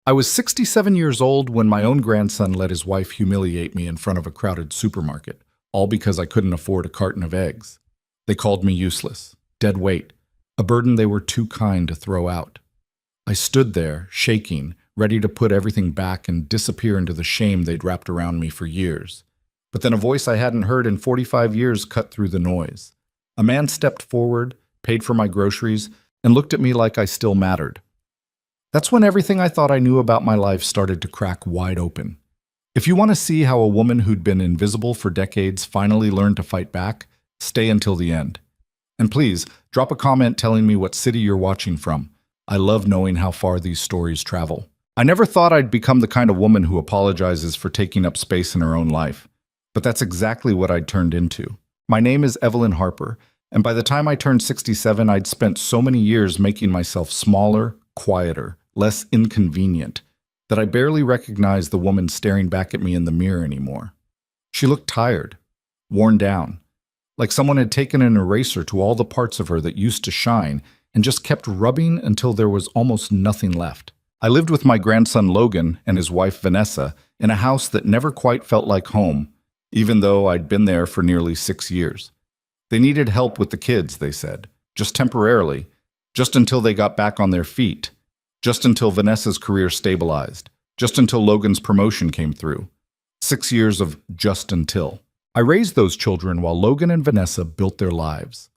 I was 67 years old when my own grandson let his wife humiliate me in front of a crowded supermarket, all because I couldn't afford a carton of eggs. They called me useless, dead weight, a burden they were too kind to throw out. I stood there, shaking, ready to put everything back and disappear into the shame they'd wrapped around me for years. But then a voice I hadn't heard in 45 years cut through the noise. A man stepped forward, paid for my groceries, and looked at me like I still mattered. That's when everything I thought I knew about my life started to crack wide open. If you want to see how a woman who'd been invisible for decades finally learned to fight back, stay until the end. And please, drop a comment telling me what city you're watching from. I love knowing how far these stories travel. I never thought I'd become the kind of woman who apologizes for taking up space in her own life. But that's exactly what I'd turned into. My name is Evelyn Harper, and by the time I turned 67, I'd spent so many years making myself smaller, quieter, less inconvenient, that I barely recognized the woman staring back at me in the mirror anymore. She looked tired, worn down, like someone had taken an eraser to all the parts of her that used to shine and just kept rubbing until there was almost nothing left. I lived with my grandson Logan and his wife Vanessa in a house that never quite felt like home, even though I'd been there for nearly 6 years. They needed help with the kids, they said, just temporarily, just until they got back on their feet, just until Vanessa's career stabilized, just until Logan's promotion came through. 6 years of just until. I raised those children while Logan and Vanessa built their lives.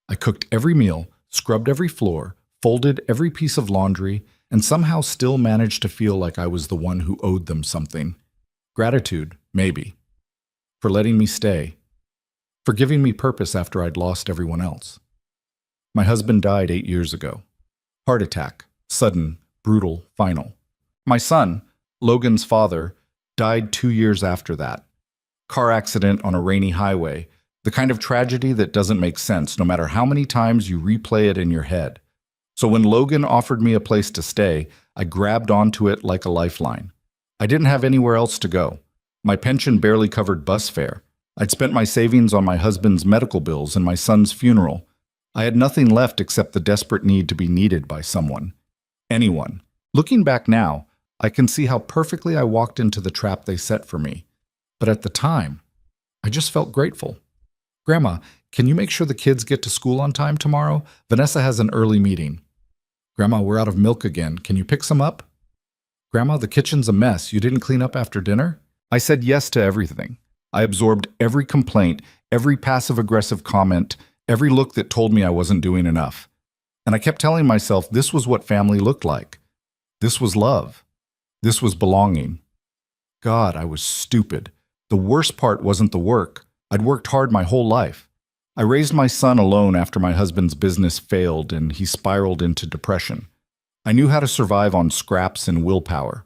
I cooked every meal, scrubbed every floor, folded every piece of laundry, and somehow still managed to feel like I was the one who owed them something. Gratitude, maybe. For letting me stay. For giving me purpose after I'd lost everyone else. My husband died 8 years ago. Heart attack. Sudden, brutal, final. My son, Logan's father, died 2 years after that. Car accident on a rainy highway, the kind of tragedy that doesn't make sense no matter how many times you replay it in your head. So when Logan offered me a place to stay, I grabbed onto it like a lifeline. I didn't have anywhere else to go. My pension barely covered bus fare. I'd spent my savings on my husband's medical bills and my son's funeral. I had nothing left except the desperate need to be needed by someone. Anyone. Looking back now, I can see how perfectly I walked into the trap they set for me. But at the time, I just felt grateful. Grandma, can you make sure the kids get to school on time tomorrow? Vanessa has an early meeting. Grandma, we're out of milk again. Can you pick some up? Grandma, the kitchen's a mess. You didn't clean up after dinner? I said yes to everything. I absorbed every complaint, every passive-aggressive comment, every look that told me I wasn't doing enough. And I kept telling myself this was what family looked like. This was love. This was belonging. God, I was stupid. The worst part wasn't the work. I'd worked hard my whole life. I raised my son alone after my husband's business failed and he spiraled into depression. I knew how to survive on scraps and willpower.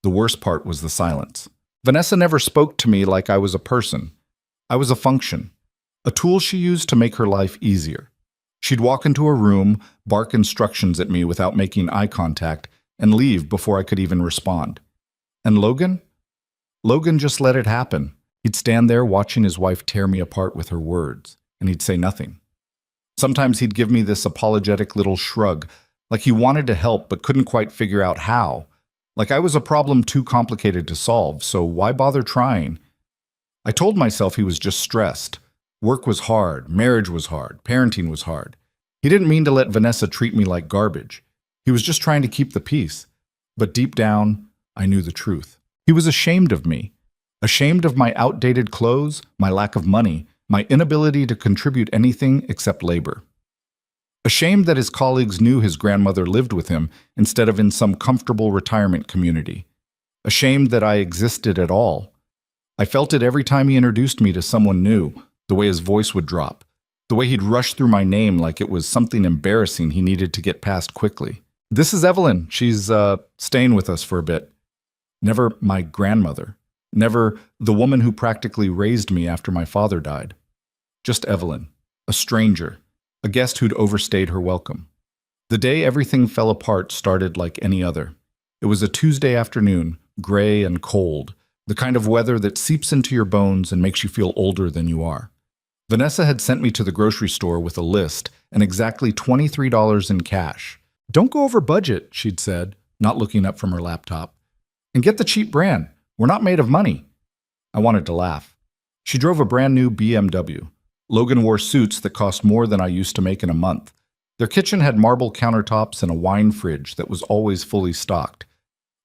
The worst part was the silence. Vanessa never spoke to me like I was a person. I was a function, a tool she used to make her life easier. She'd walk into a room, bark instructions at me without making eye contact, and leave before I could even respond. And Logan? Logan just let it happen. He'd stand there watching his wife tear me apart with her words, and he'd say nothing. Sometimes he'd give me this apologetic little shrug, like he wanted to help but couldn't quite figure out how, like I was a problem too complicated to solve, so why bother trying? I told myself he was just stressed. Work was hard, marriage was hard, parenting was hard. He didn't mean to let Vanessa treat me like garbage. He was just trying to keep the peace. But deep down, I knew the truth. He was ashamed of me. Ashamed of my outdated clothes, my lack of money, my inability to contribute anything except labor. Ashamed that his colleagues knew his grandmother lived with him instead of in some comfortable retirement community. Ashamed that I existed at all. I felt it every time he introduced me to someone new, the way his voice would drop, the way he'd rush through my name like it was something embarrassing he needed to get past quickly. This is Evelyn. She's staying with us for a bit. Never my grandmother. Never the woman who practically raised me after my father died. Just Evelyn, a stranger, a guest who'd overstayed her welcome. The day everything fell apart started like any other. It was a Tuesday afternoon, gray and cold, the kind of weather that seeps into your bones and makes you feel older than you are. Vanessa had sent me to the grocery store with a list and exactly $23 in cash. Don't go over budget, she'd said. not looking up from her laptop. And get the cheap brand. We're not made of money. I wanted to laugh. She drove a brand new BMW. Logan wore suits that cost more than I used to make in a month. Their kitchen had marble countertops and a wine fridge that was always fully stocked.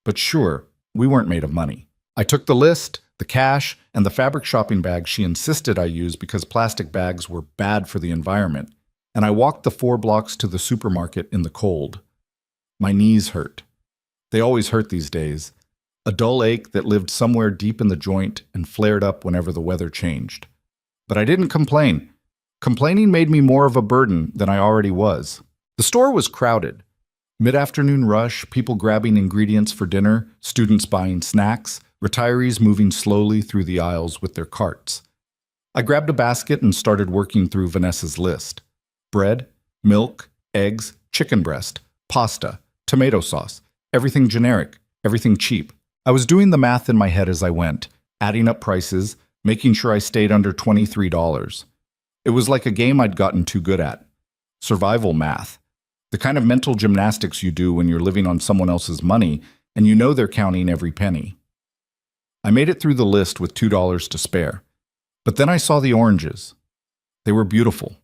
But sure, we weren't made of money. I took the list, the cash, and the fabric shopping bag she insisted I use because plastic bags were bad for the environment, and I walked the 4 blocks to the supermarket in the cold. My knees hurt. They always hurt these days. A dull ache that lived somewhere deep in the joint and flared up whenever the weather changed. But I didn't complain. Complaining made me more of a burden than I already was. The store was crowded. Mid-afternoon rush, people grabbing ingredients for dinner, students buying snacks, retirees moving slowly through the aisles with their carts. I grabbed a basket and started working through Vanessa's list. Bread, milk, eggs, chicken breast, pasta, tomato sauce, everything generic, everything cheap. I was doing the math in my head as I went, adding up prices, making sure I stayed under $23. It was like a game I'd gotten too good at. Survival math. The kind of mental gymnastics you do when you're living on someone else's money and you know they're counting every penny. I made it through the list with $2 to spare. But then I saw the oranges. They were beautiful,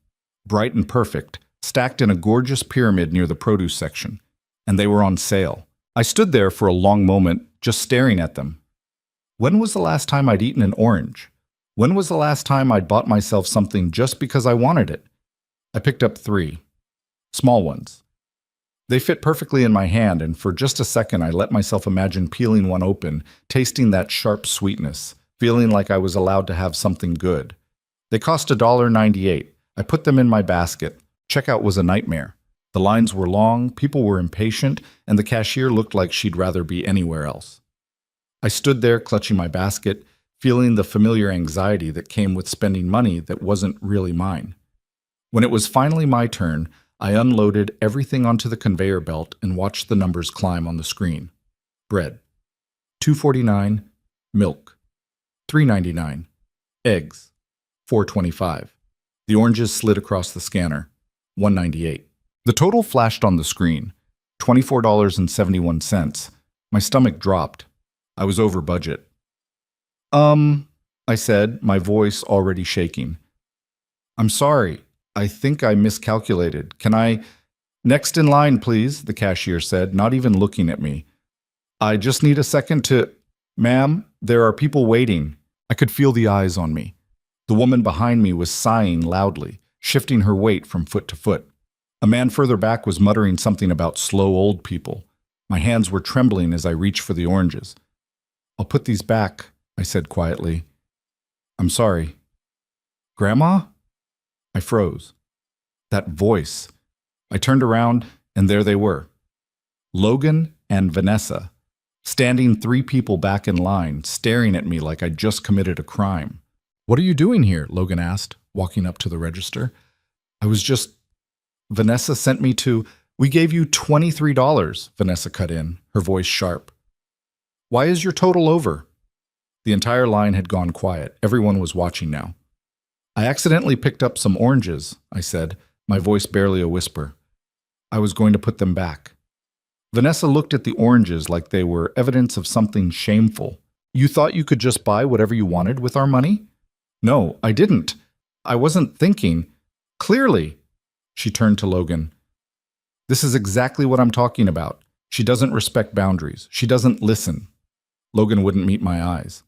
bright and perfect, stacked in a gorgeous pyramid near the produce section. And they were on sale. I stood there for a long moment, just staring at them. When was the last time I'd eaten an orange? When was the last time I'd bought myself something just because I wanted it? I picked up 3. Small ones. They fit perfectly in my hand, and for just a second I let myself imagine peeling one open, tasting that sharp sweetness, feeling like I was allowed to have something good. They cost $1.98. I put them in my basket. Checkout was a nightmare. The lines were long, people were impatient, and the cashier looked like she'd rather be anywhere else. I stood there clutching my basket, feeling the familiar anxiety that came with spending money that wasn't really mine. When it was finally my turn, I unloaded everything onto the conveyor belt and watched the numbers climb on the screen. Bread, $2.49, milk, $3.99, eggs, $4.25. The oranges slid across the scanner, $1.98. The total flashed on the screen, $24.71. My stomach dropped. I was over budget. I said, my voice already shaking. I'm sorry. I think I miscalculated. Can I— Next in line, please, the cashier said, not even looking at me. I just need a second to— Ma'am, there are people waiting. I could feel the eyes on me. The woman behind me was sighing loudly, shifting her weight from foot to foot. A man further back was muttering something about slow old people. My hands were trembling as I reached for the oranges. I'll put these back, I said quietly. I'm sorry. Grandma? I froze. That voice. I turned around, and there they were. Logan and Vanessa, standing 3 people back in line, staring at me like I'd just committed a crime. What are you doing here? Logan asked, walking up to the register. I was just— Vanessa sent me to— We gave you $23, Vanessa cut in, her voice sharp. Why is your total over? The entire line had gone quiet. Everyone was watching now. I accidentally picked up some oranges, I said, my voice barely a whisper. I was going to put them back. Vanessa looked at the oranges like they were evidence of something shameful. You thought you could just buy whatever you wanted with our money? No, I didn't. I wasn't thinking. Clearly. She turned to Logan. This is exactly what I'm talking about. She doesn't respect boundaries. She doesn't listen. Logan wouldn't meet my eyes.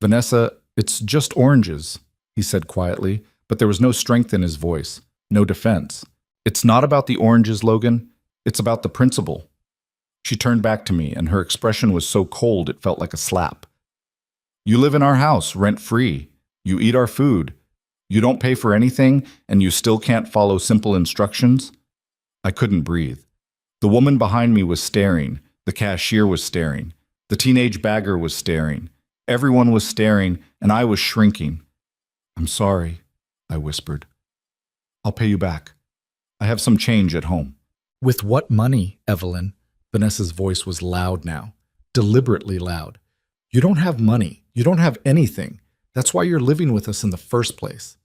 Vanessa, it's just oranges, he said quietly, but there was no strength in his voice, no defense. It's not about the oranges, Logan. It's about the principle. She turned back to me, and her expression was so cold it felt like a slap. You live in our house, rent-free. You eat our food. You don't pay for anything, and you still can't follow simple instructions? I couldn't breathe. The woman behind me was staring. The cashier was staring. The teenage bagger was staring. Everyone was staring, and I was shrinking. I'm sorry, I whispered. I'll pay you back. I have some change at home. With what money, Evelyn? Vanessa's voice was loud now, deliberately loud. You don't have money. You don't have anything. That's why you're living with us in the first place.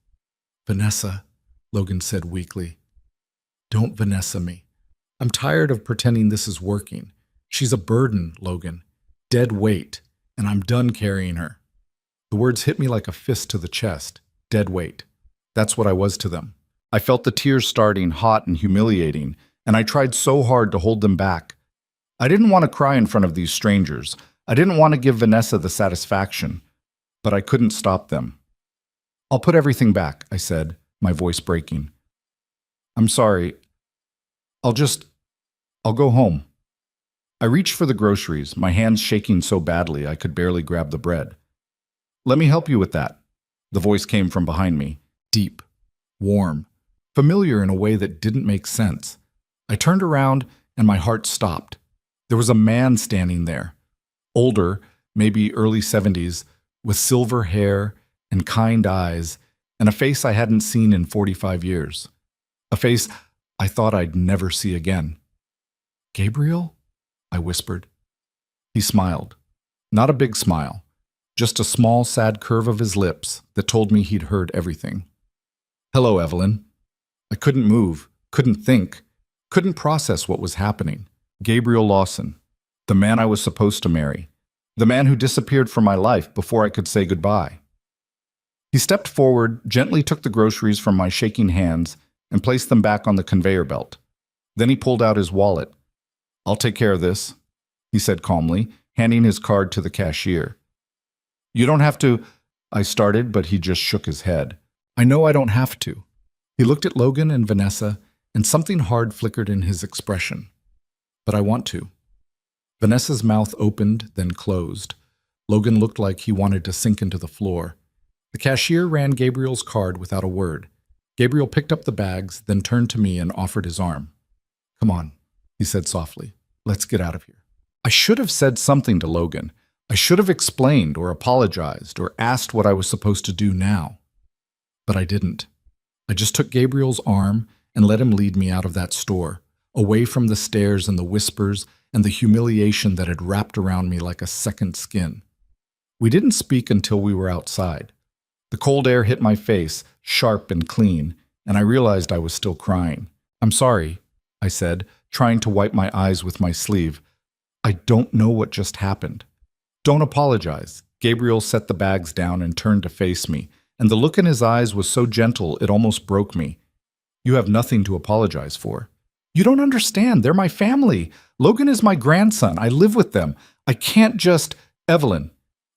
Vanessa, Logan said weakly. Don't Vanessa me. I'm tired of pretending this is working. She's a burden, Logan. Dead weight, and I'm done carrying her. The words hit me like a fist to the chest. Dead weight. That's what I was to them. I felt the tears starting, hot and humiliating, and I tried so hard to hold them back. I didn't want to cry in front of these strangers. I didn't want to give Vanessa the satisfaction, but I couldn't stop them. I'll put everything back, I said, my voice breaking. I'm sorry. I'll go home. I reached for the groceries, my hands shaking so badly I could barely grab the bread. Let me help you with that. The voice came from behind me, deep, warm, familiar in a way that didn't make sense. I turned around and my heart stopped. There was a man standing there, older, maybe early 70s, with silver hair and kind eyes, and a face I hadn't seen in 45 years. A face I thought I'd never see again. Gabriel? I whispered. He smiled. Not a big smile, just a small, sad curve of his lips that told me he'd heard everything. Hello, Evelyn. I couldn't move, couldn't think, couldn't process what was happening. Gabriel Lawson, the man I was supposed to marry, the man who disappeared from my life before I could say goodbye. He stepped forward, gently took the groceries from my shaking hands, and placed them back on the conveyor belt. Then he pulled out his wallet. I'll take care of this, he said calmly, handing his card to the cashier. You don't have to, I started, but he just shook his head. I know I don't have to. He looked at Logan and Vanessa, and something hard flickered in his expression. But I want to. Vanessa's mouth opened, then closed. Logan looked like he wanted to sink into the floor. The cashier ran Gabriel's card without a word. Gabriel picked up the bags, then turned to me and offered his arm. Come on, he said softly. Let's get out of here. I should have said something to Logan. I should have explained or apologized or asked what I was supposed to do now. But I didn't. I just took Gabriel's arm and let him lead me out of that store, away from the stares and the whispers and the humiliation that had wrapped around me like a second skin. We didn't speak until we were outside. The cold air hit my face, sharp and clean, and I realized I was still crying. I'm sorry, I said, trying to wipe my eyes with my sleeve. I don't know what just happened. Don't apologize. Gabriel set the bags down and turned to face me, and the look in his eyes was so gentle it almost broke me. You have nothing to apologize for. You don't understand. They're my family. Logan is my grandson. I live with them. I can't just... Evelyn.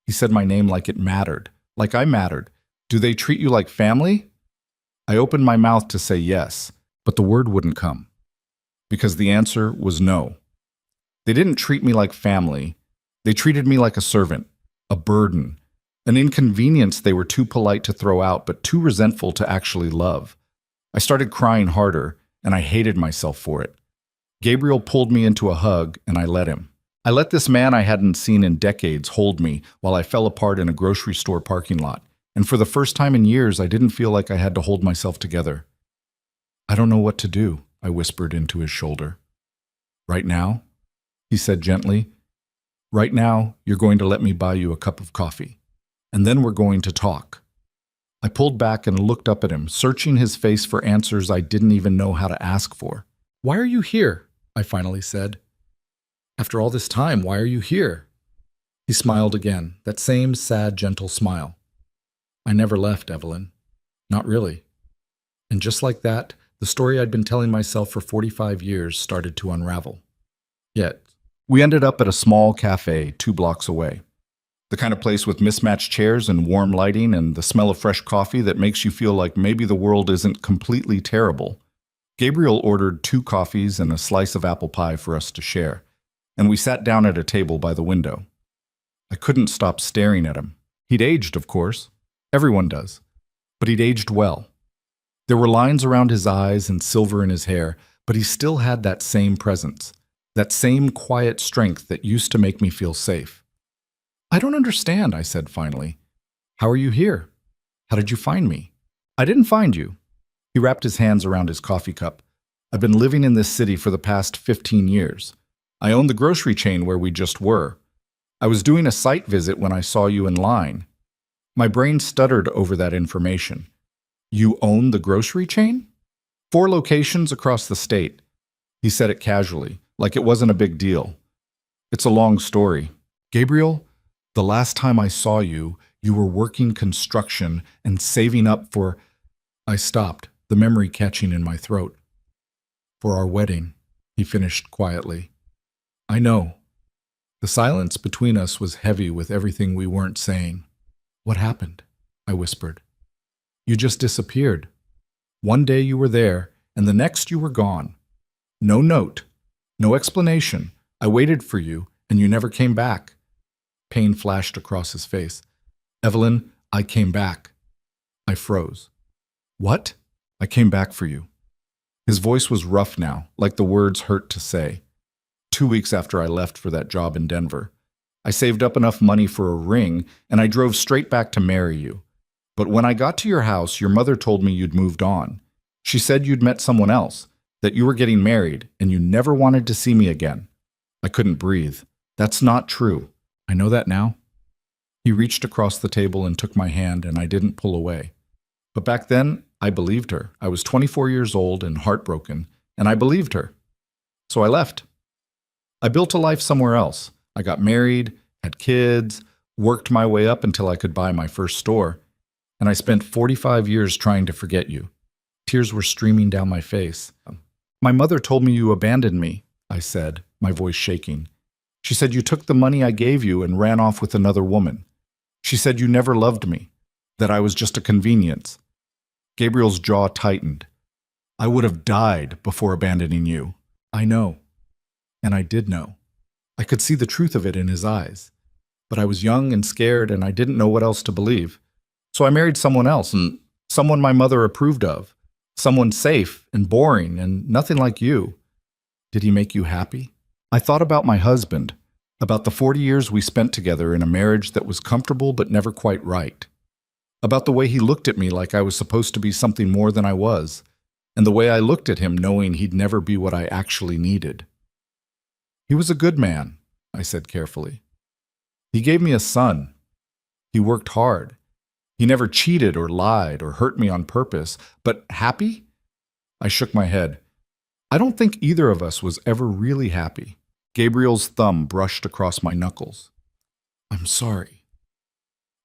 He said my name like it mattered, like I mattered. Do they treat you like family? I opened my mouth to say yes, but the word wouldn't come. Because the answer was no. They didn't treat me like family. They treated me like a servant, a burden, an inconvenience they were too polite to throw out but too resentful to actually love. I started crying harder, and I hated myself for it. Gabriel pulled me into a hug, and I let him. I let this man I hadn't seen in decades hold me while I fell apart in a grocery store parking lot, and for the first time in years I didn't feel like I had to hold myself together. I don't know what to do, I whispered into his shoulder. Right now? He said gently. Right now, you're going to let me buy you a cup of coffee, and then we're going to talk. I pulled back and looked up at him, searching his face for answers I didn't even know how to ask for. Why are you here? I finally said. After all this time, why are you here? He smiled again, that same sad, gentle smile. I never left, Evelyn. Not really. And just like that, the story I'd been telling myself for 45 years started to unravel. Yet, we ended up at a small cafe 2 blocks away. The kind of place with mismatched chairs and warm lighting and the smell of fresh coffee that makes you feel like maybe the world isn't completely terrible. Gabriel ordered 2 coffees and a slice of apple pie for us to share, and we sat down at a table by the window. I couldn't stop staring at him. He'd aged, of course. Everyone does. But he'd aged well. There were lines around his eyes and silver in his hair, but he still had that same presence, that same quiet strength that used to make me feel safe. I don't understand, I said finally. How are you here? How did you find me? I didn't find you. He wrapped his hands around his coffee cup. I've been living in this city for the past 15 years. I own the grocery chain where we just were. I was doing a site visit when I saw you in line. My brain stuttered over that information. You own the grocery chain? 4 locations across the state. He said it casually, like it wasn't a big deal. It's a long story. Gabriel, the last time I saw you, you were working construction and saving up for... I stopped, the memory catching in my throat. For our wedding, he finished quietly. I know. The silence between us was heavy with everything we weren't saying. What happened? I whispered. You just disappeared. One day you were there, and the next you were gone. No note, no explanation. I waited for you, and you never came back. Pain flashed across his face. Evelyn, I came back. I froze. What? I came back for you. His voice was rough now, like the words hurt to say. 2 weeks after I left for that job in Denver, I saved up enough money for a ring, and I drove straight back to marry you. But when I got to your house, your mother told me you'd moved on. She said you'd met someone else, that you were getting married, and you never wanted to see me again. I couldn't breathe. That's not true. I know that now. He reached across the table and took my hand, and I didn't pull away. But back then, I believed her. I was 24 years old and heartbroken, and I believed her. So I left. I built a life somewhere else. I got married, had kids, worked my way up until I could buy my first store, and I spent 45 years trying to forget you. Tears were streaming down my face. My mother told me you abandoned me, I said, my voice shaking. She said you took the money I gave you and ran off with another woman. She said you never loved me, that I was just a convenience. Gabriel's jaw tightened. I would have died before abandoning you. I know. And I did know. I could see the truth of it in his eyes. But I was young and scared, and I didn't know what else to believe. So I married someone else, and someone my mother approved of. Someone safe and boring and nothing like you. Did he make you happy? I thought about my husband, about the 40 years we spent together in a marriage that was comfortable but never quite right. About the way he looked at me like I was supposed to be something more than I was, and the way I looked at him knowing he'd never be what I actually needed. He was a good man, I said carefully. He gave me a son. He worked hard. He never cheated or lied or hurt me on purpose. But happy? I shook my head. I don't think either of us was ever really happy. Gabriel's thumb brushed across my knuckles. I'm sorry.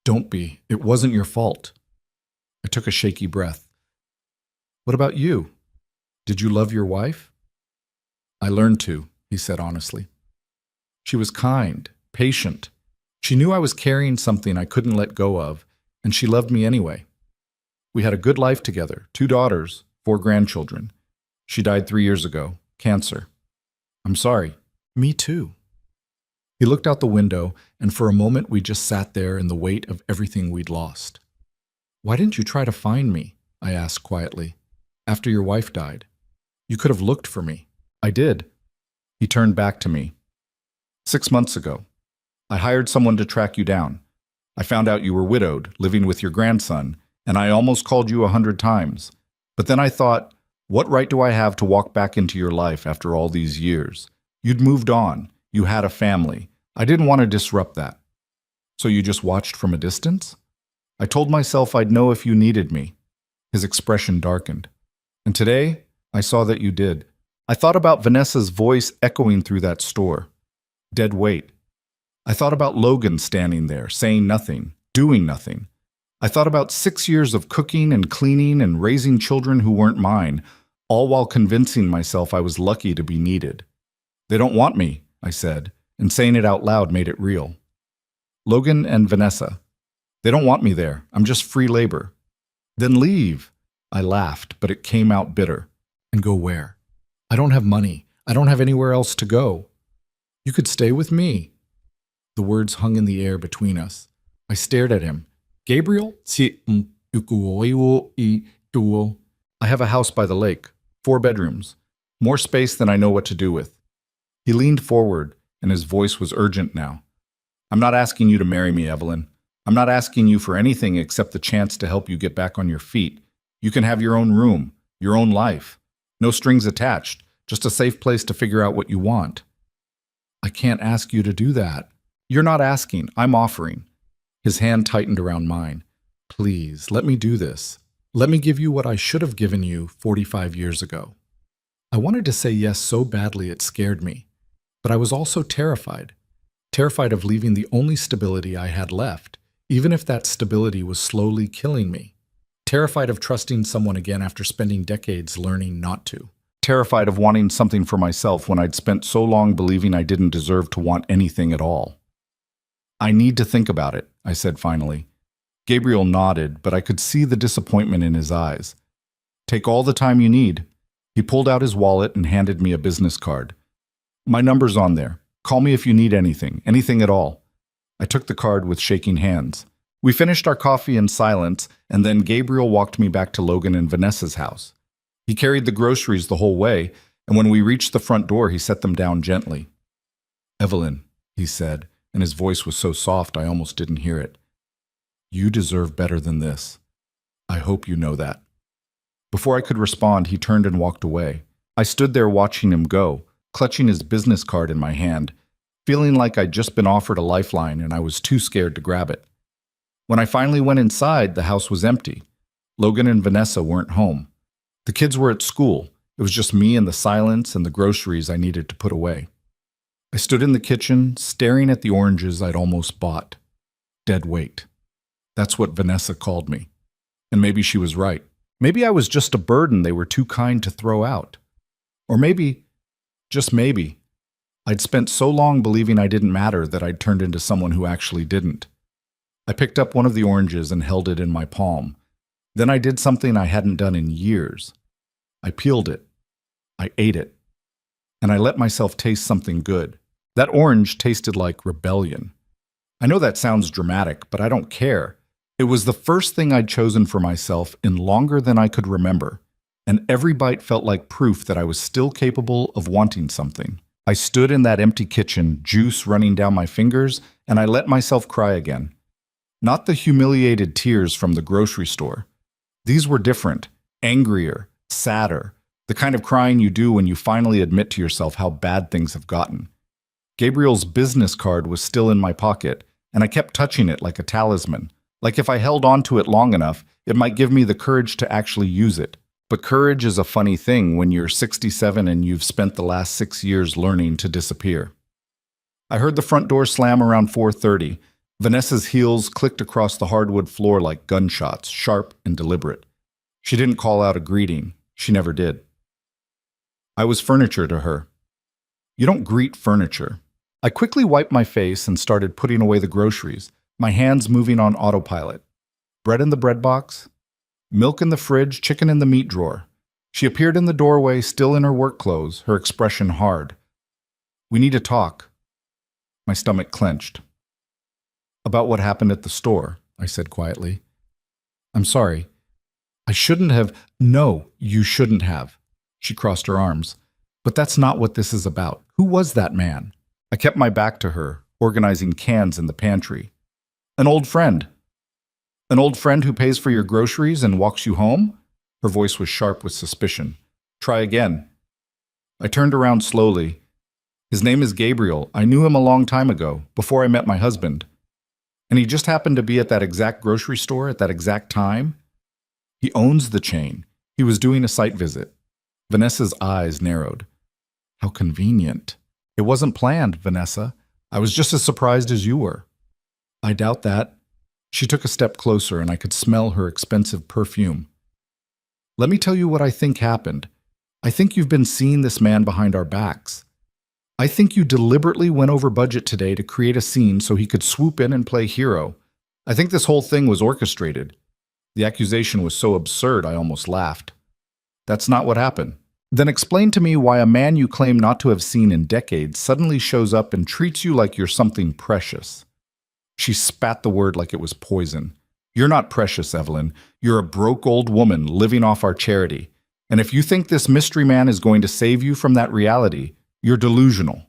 Don't be. It wasn't your fault. I took a shaky breath. What about you? Did you love your wife? I learned to, he said honestly. She was kind, patient. She knew I was carrying something I couldn't let go of, and she loved me anyway. We had a good life together, 2 daughters, 4 grandchildren. She died 3 years ago, cancer. I'm sorry. Me too. He looked out the window, and for a moment we just sat there in the weight of everything we'd lost. Why didn't you try to find me? I asked quietly. After your wife died. You could have looked for me. I did. He turned back to me. 6 months ago, I hired someone to track you down. I found out you were widowed, living with your grandson, and I almost called you 100 times. But then I thought, what right do I have to walk back into your life after all these years? You'd moved on. You had a family. I didn't want to disrupt that. So you just watched from a distance? I told myself I'd know if you needed me. His expression darkened. And today, I saw that you did. I thought about Vanessa's voice echoing through that store. Dead weight. I thought about Logan standing there, saying nothing, doing nothing. I thought about 6 years of cooking and cleaning and raising children who weren't mine, all while convincing myself I was lucky to be needed. They don't want me, I said, and saying it out loud made it real. Logan and Vanessa. They don't want me there. I'm just free labor. Then leave. I laughed, but it came out bitter. And go where? I don't have money. I don't have anywhere else to go. You could stay with me. The words hung in the air between us. I stared at him. Gabriel? I have a house by the lake, 4 bedrooms, more space than I know what to do with. He leaned forward, and his voice was urgent now. I'm not asking you to marry me, Evelyn. I'm not asking you for anything except the chance to help you get back on your feet. You can have your own room, your own life. No strings attached, just a safe place to figure out what you want. I can't ask you to do that. You're not asking, I'm offering. His hand tightened around mine. Please, let me do this. Let me give you what I should have given you 45 years ago. I wanted to say yes so badly it scared me. But I was also terrified. Terrified of leaving the only stability I had left, even if that stability was slowly killing me. Terrified of trusting someone again after spending decades learning not to. Terrified of wanting something for myself when I'd spent so long believing I didn't deserve to want anything at all. "I need to think about it," I said finally. Gabriel nodded, but I could see the disappointment in his eyes. "Take all the time you need." He pulled out his wallet and handed me a business card. "My number's on there. Call me if you need anything at all." I took the card with shaking hands. We finished our coffee in silence, and then Gabriel walked me back to Logan and Vanessa's house. He carried the groceries the whole way, and when we reached the front door, he set them down gently. "Evelyn," he said, and his voice was so soft I almost didn't hear it. "You deserve better than this. I hope you know that." Before I could respond, he turned and walked away. I stood there watching him go, clutching his business card in my hand, feeling like I'd just been offered a lifeline and I was too scared to grab it. When I finally went inside, the house was empty. Logan and Vanessa weren't home. The kids were at school. It was just me and the silence and the groceries I needed to put away. I stood in the kitchen, staring at the oranges I'd almost bought. Dead weight. That's what Vanessa called me. And maybe she was right. Maybe I was just a burden they were too kind to throw out. Or maybe, just maybe, I'd spent so long believing I didn't matter that I'd turned into someone who actually didn't. I picked up one of the oranges and held it in my palm. Then I did something I hadn't done in years. I peeled it. I ate it. And I let myself taste something good. That orange tasted like rebellion. I know that sounds dramatic, but I don't care. It was the first thing I'd chosen for myself in longer than I could remember, and every bite felt like proof that I was still capable of wanting something. I stood in that empty kitchen, juice running down my fingers, and I let myself cry again. Not the humiliated tears from the grocery store. These were different, angrier, sadder, the kind of crying you do when you finally admit to yourself how bad things have gotten. Gabriel's business card was still in my pocket, and I kept touching it like a talisman. Like if I held on to it long enough, it might give me the courage to actually use it. But courage is a funny thing when you're 67 and you've spent the last 6 years learning to disappear. I heard the front door slam around 4:30. Vanessa's heels clicked across the hardwood floor like gunshots, sharp and deliberate. She didn't call out a greeting. She never did. I was furniture to her. You don't greet furniture. I quickly wiped my face and started putting away the groceries, my hands moving on autopilot. Bread in the bread box, milk in the fridge, chicken in the meat drawer. She appeared in the doorway, still in her work clothes, her expression hard. "We need to talk." My stomach clenched. "About what happened at the store," I said quietly. "I'm sorry. I shouldn't have." "No, you shouldn't have." She crossed her arms. "But that's not what this is about. Who was that man?" I kept my back to her, organizing cans in the pantry. "An old friend." "An old friend who pays for your groceries and walks you home?" Her voice was sharp with suspicion. "Try again." I turned around slowly. "His name is Gabriel. I knew him a long time ago, before I met my husband. And he just happened to be at that exact grocery store at that exact time. He owns the chain. He was doing a site visit." Vanessa's eyes narrowed. "How convenient." "It wasn't planned, Vanessa. I was just as surprised as you were." "I doubt that." She took a step closer and I could smell her expensive perfume. "Let me tell you what I think happened. I think you've been seeing this man behind our backs. I think you deliberately went over budget today to create a scene so he could swoop in and play hero. I think this whole thing was orchestrated." The accusation was so absurd I almost laughed. "That's not what happened." "Then explain to me why a man you claim not to have seen in decades suddenly shows up and treats you like you're something precious." She spat the word like it was poison. "You're not precious, Evelyn. You're a broke old woman living off our charity. And if you think this mystery man is going to save you from that reality, you're delusional."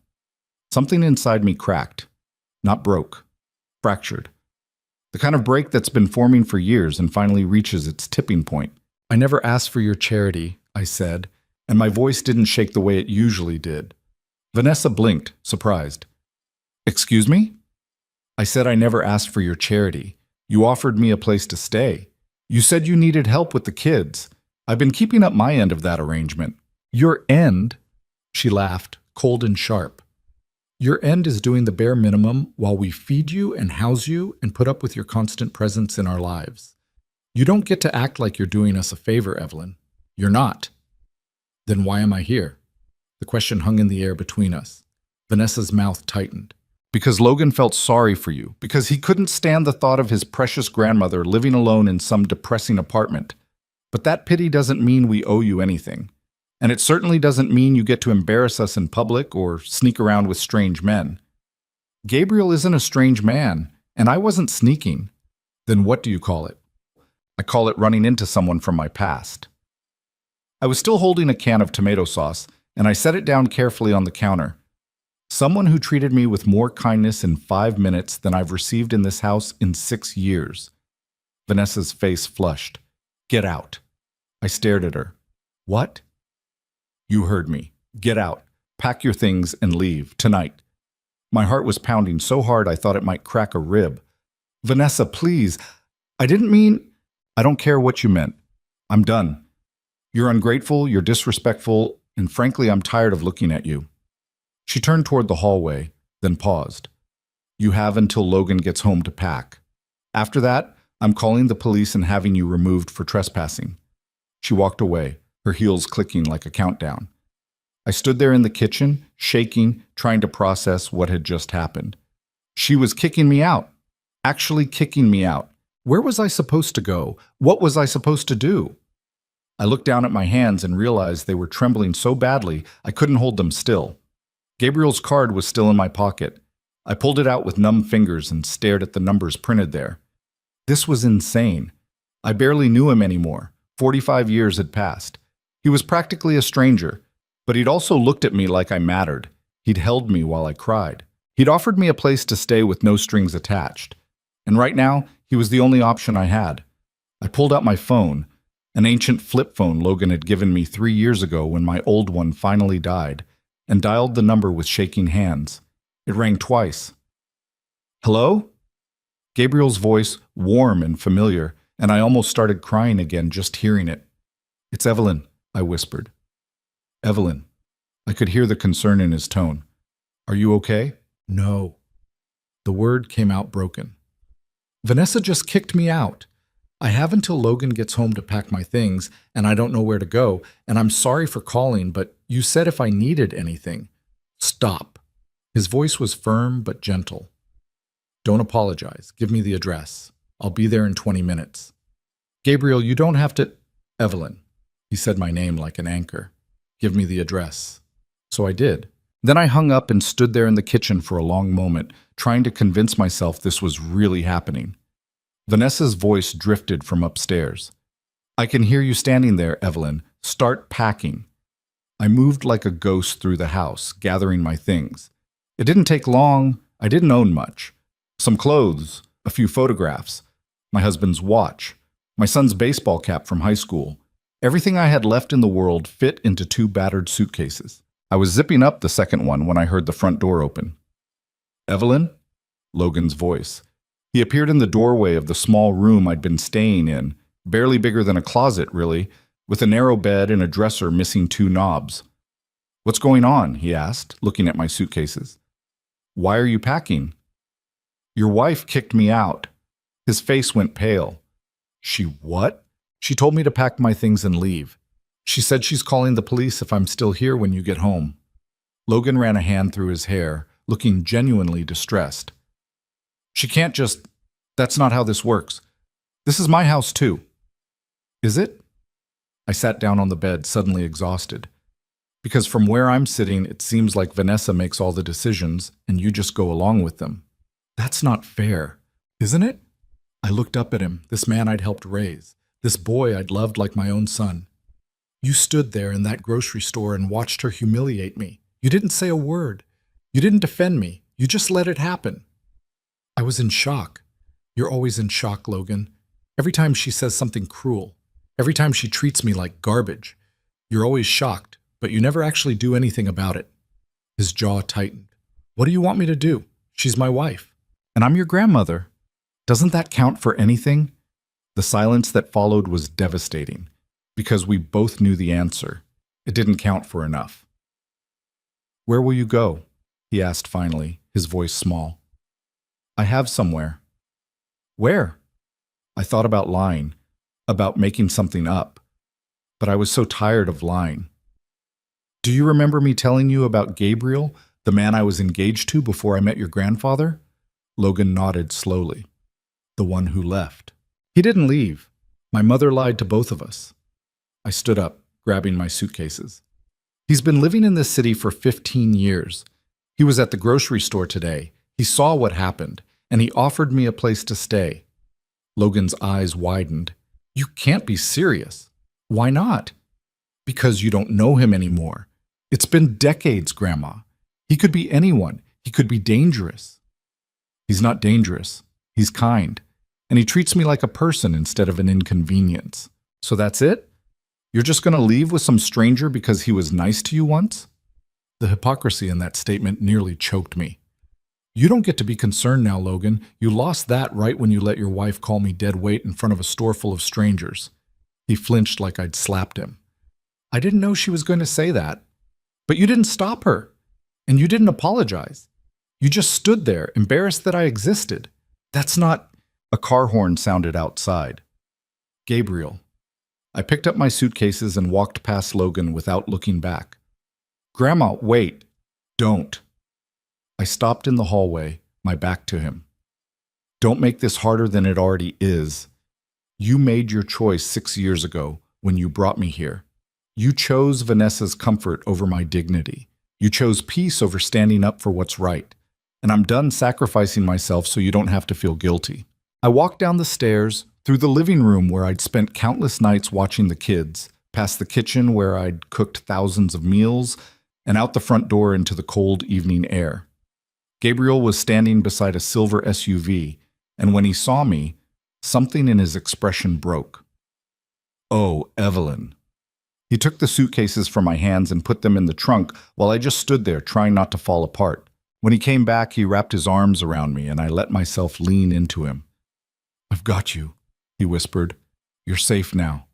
Something inside me cracked. Not broke. Fractured. The kind of break that's been forming for years and finally reaches its tipping point. "I never asked for your charity," I said, and my voice didn't shake the way it usually did. Vanessa blinked, surprised. "Excuse me?" "I said I never asked for your charity. You offered me a place to stay. You said you needed help with the kids. I've been keeping up my end of that arrangement." "Your end?" She laughed, cold and sharp. Your end is doing the bare minimum while we feed you and house you and put up with your constant presence in our lives. You don't get to act like you're doing us a favor, Evelyn. You're not. Then why am I here? The question hung in the air between us. Vanessa's mouth tightened. Because Logan felt sorry for you. Because he couldn't stand the thought of his precious grandmother living alone in some depressing apartment. But that pity doesn't mean we owe you anything. And it certainly doesn't mean you get to embarrass us in public or sneak around with strange men. Gabriel isn't a strange man, and I wasn't sneaking. Then what do you call it? I call it running into someone from my past. I was still holding a can of tomato sauce, and I set it down carefully on the counter. Someone who treated me with more kindness in 5 minutes than I've received in this house in 6 years. Vanessa's face flushed. Get out. I stared at her. What? You heard me. Get out. Pack your things and leave, tonight. My heart was pounding so hard I thought it might crack a rib. Vanessa, please. I didn't mean... I don't care what you meant. I'm done. You're ungrateful, you're disrespectful, and frankly, I'm tired of looking at you. She turned toward the hallway, then paused. You have until Logan gets home to pack. After that, I'm calling the police and having you removed for trespassing. She walked away, her heels clicking like a countdown. I stood there in the kitchen, shaking, trying to process what had just happened. She was kicking me out. Actually kicking me out. Where was I supposed to go? What was I supposed to do? I looked down at my hands and realized they were trembling so badly I couldn't hold them still. Gabriel's card was still in my pocket. I pulled it out with numb fingers and stared at the numbers printed there. This was insane. I barely knew him anymore. 45 years had passed. He was practically a stranger, but he'd also looked at me like I mattered. He'd held me while I cried. He'd offered me a place to stay with no strings attached. And right now, he was the only option I had. I pulled out my phone, an ancient flip phone Logan had given me 3 years ago when my old one finally died, and dialed the number with shaking hands. It rang twice. Hello? Gabriel's voice, warm and familiar, and I almost started crying again just hearing it. It's Evelyn, I whispered. Evelyn. I could hear the concern in his tone. Are you okay? No. The word came out broken. Vanessa just kicked me out. I have until Logan gets home to pack my things, and I don't know where to go, and I'm sorry for calling, but you said if I needed anything. Stop. His voice was firm but gentle. Don't apologize. Give me the address. I'll be there in 20 minutes. Gabriel, you don't have to... Evelyn. He said my name like an anchor. Give me the address. So I did. Then I hung up and stood there in the kitchen for a long moment, trying to convince myself this was really happening. Vanessa's voice drifted from upstairs. I can hear you standing there, Evelyn. Start packing. I moved like a ghost through the house, gathering my things. It didn't take long. I didn't own much. Some clothes, a few photographs, my husband's watch, my son's baseball cap from high school. Everything I had left in the world fit into 2 battered suitcases. I was zipping up the second one when I heard the front door open. Evelyn? Logan's voice. He appeared in the doorway of the small room I'd been staying in, barely bigger than a closet, really, with a narrow bed and a dresser missing 2 knobs. What's going on? He asked, looking at my suitcases. Why are you packing? Your wife kicked me out. His face went pale. She what? She told me to pack my things and leave. She said she's calling the police if I'm still here when you get home. Logan ran a hand through his hair, looking genuinely distressed. She can't just... That's not how this works. This is my house too. Is it? I sat down on the bed, suddenly exhausted. Because from where I'm sitting, it seems like Vanessa makes all the decisions and you just go along with them. That's not fair, isn't it? I looked up at him, this man I'd helped raise, this boy I'd loved like my own son. You stood there in that grocery store and watched her humiliate me. You didn't say a word. You didn't defend me. You just let it happen. I was in shock. You're always in shock, Logan. Every time she says something cruel, every time she treats me like garbage, you're always shocked, but you never actually do anything about it. His jaw tightened. What do you want me to do? She's my wife. And I'm your grandmother. Doesn't that count for anything? The silence that followed was devastating, because we both knew the answer. It didn't count for enough. Where will you go? he asked finally, his voice small. I have somewhere. Where? I thought about lying, about making something up, but I was so tired of lying. Do you remember me telling you about Gabriel, the man I was engaged to before I met your grandfather? Logan nodded slowly. The one who left. He didn't leave. My mother lied to both of us. I stood up, grabbing my suitcases. He's been living in this city for 15 years. He was at the grocery store today. He saw what happened, and he offered me a place to stay. Logan's eyes widened. You can't be serious. Why not? Because you don't know him anymore. It's been decades, Grandma. He could be anyone. He could be dangerous. He's not dangerous. He's kind. And he treats me like a person instead of an inconvenience. So that's it? You're just going to leave with some stranger because he was nice to you once? The hypocrisy in that statement nearly choked me. You don't get to be concerned now, Logan. You lost that right when you let your wife call me dead weight in front of a store full of strangers. He flinched like I'd slapped him. I didn't know she was going to say that. But you didn't stop her. And you didn't apologize. You just stood there, embarrassed that I existed. That's not... A car horn sounded outside. Gabriel. I picked up my suitcases and walked past Logan without looking back. Grandma, wait. Don't. I stopped in the hallway, my back to him. Don't make this harder than it already is. You made your choice 6 years ago when you brought me here. You chose Vanessa's comfort over my dignity. You chose peace over standing up for what's right. And I'm done sacrificing myself so you don't have to feel guilty. I walked down the stairs, through the living room where I'd spent countless nights watching the kids, past the kitchen where I'd cooked thousands of meals, and out the front door into the cold evening air. Gabriel was standing beside a silver SUV, and when he saw me, something in his expression broke. Oh, Evelyn. He took the suitcases from my hands and put them in the trunk while I just stood there trying not to fall apart. When he came back, he wrapped his arms around me and I let myself lean into him. I've got you, he whispered. You're safe now.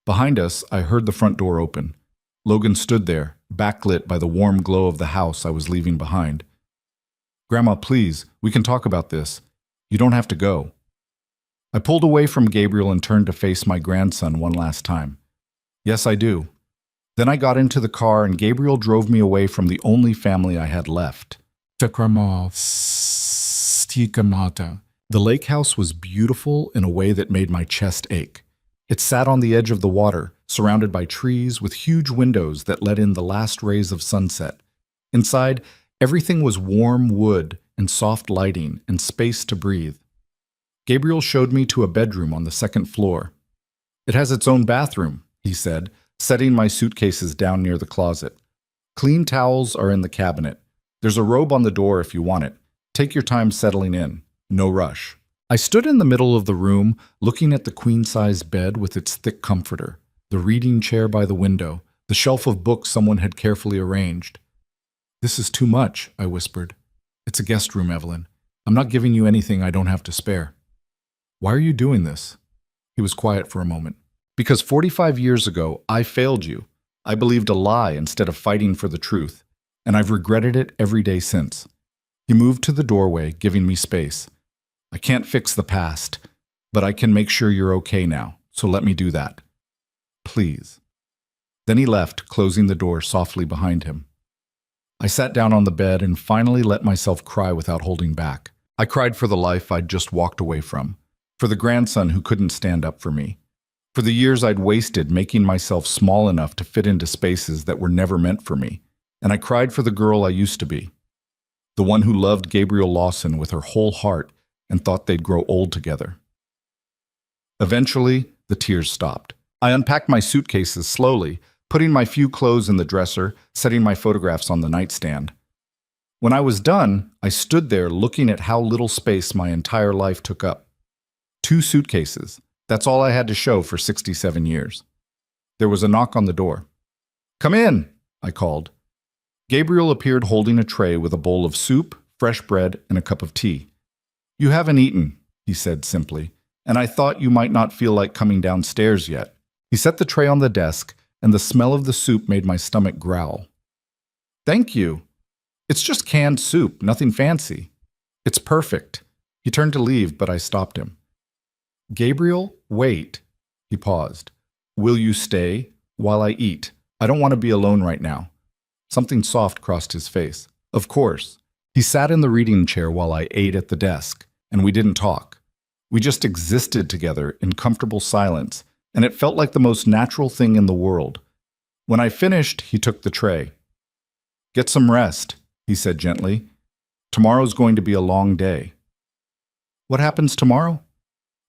Behind us, I heard the front door open. Logan stood there, backlit by the warm glow of the house I was leaving behind. Grandma, please, we can talk about this. You don't have to go. I pulled away from Gabriel and turned to face my grandson one last time. Yes, I do. Then I got into the car and Gabriel drove me away from the only family I had left. The lake house was beautiful in a way that made my chest ache. It sat on the edge of the water, surrounded by trees with huge windows that let in the last rays of sunset. Inside, everything was warm wood and soft lighting and space to breathe. Gabriel showed me to a bedroom on the second floor. It has its own bathroom, he said, setting my suitcases down near the closet. Clean towels are in the cabinet. There's a robe on the door if you want it. Take your time settling in. No rush. I stood in the middle of the room, looking at the queen-size bed with its thick comforter, the reading chair by the window, the shelf of books someone had carefully arranged. This is too much, I whispered. It's a guest room, Evelyn. I'm not giving you anything I don't have to spare. Why are you doing this? He was quiet for a moment. Because 45 years ago, I failed you. I believed a lie instead of fighting for the truth, and I've regretted it every day since. He moved to the doorway, giving me space. I can't fix the past, but I can make sure you're okay now, so let me do that. Please. Then he left, closing the door softly behind him. I sat down on the bed and finally let myself cry without holding back. I cried for the life I'd just walked away from, for the grandson who couldn't stand up for me, for the years I'd wasted making myself small enough to fit into spaces that were never meant for me, and I cried for the girl I used to be, the one who loved Gabriel Lawson with her whole heart and thought they'd grow old together. Eventually, the tears stopped. I unpacked my suitcases slowly, putting my few clothes in the dresser, setting my photographs on the nightstand. When I was done, I stood there looking at how little space my entire life took up. 2 suitcases. That's all I had to show for 67 years. There was a knock on the door. Come in, I called. Gabriel appeared holding a tray with a bowl of soup, fresh bread, and a cup of tea. You haven't eaten, he said simply, and I thought you might not feel like coming downstairs yet. He set the tray on the desk, and the smell of the soup made my stomach growl. Thank you. It's just canned soup, nothing fancy. It's perfect. He turned to leave, but I stopped him. Gabriel, wait. He paused. Will you stay while I eat? I don't want to be alone right now. Something soft crossed his face. Of course. He sat in the reading chair while I ate at the desk, and we didn't talk. We just existed together in comfortable silence, and it felt like the most natural thing in the world. When I finished, he took the tray. Get some rest, he said gently. Tomorrow's going to be a long day. What happens tomorrow?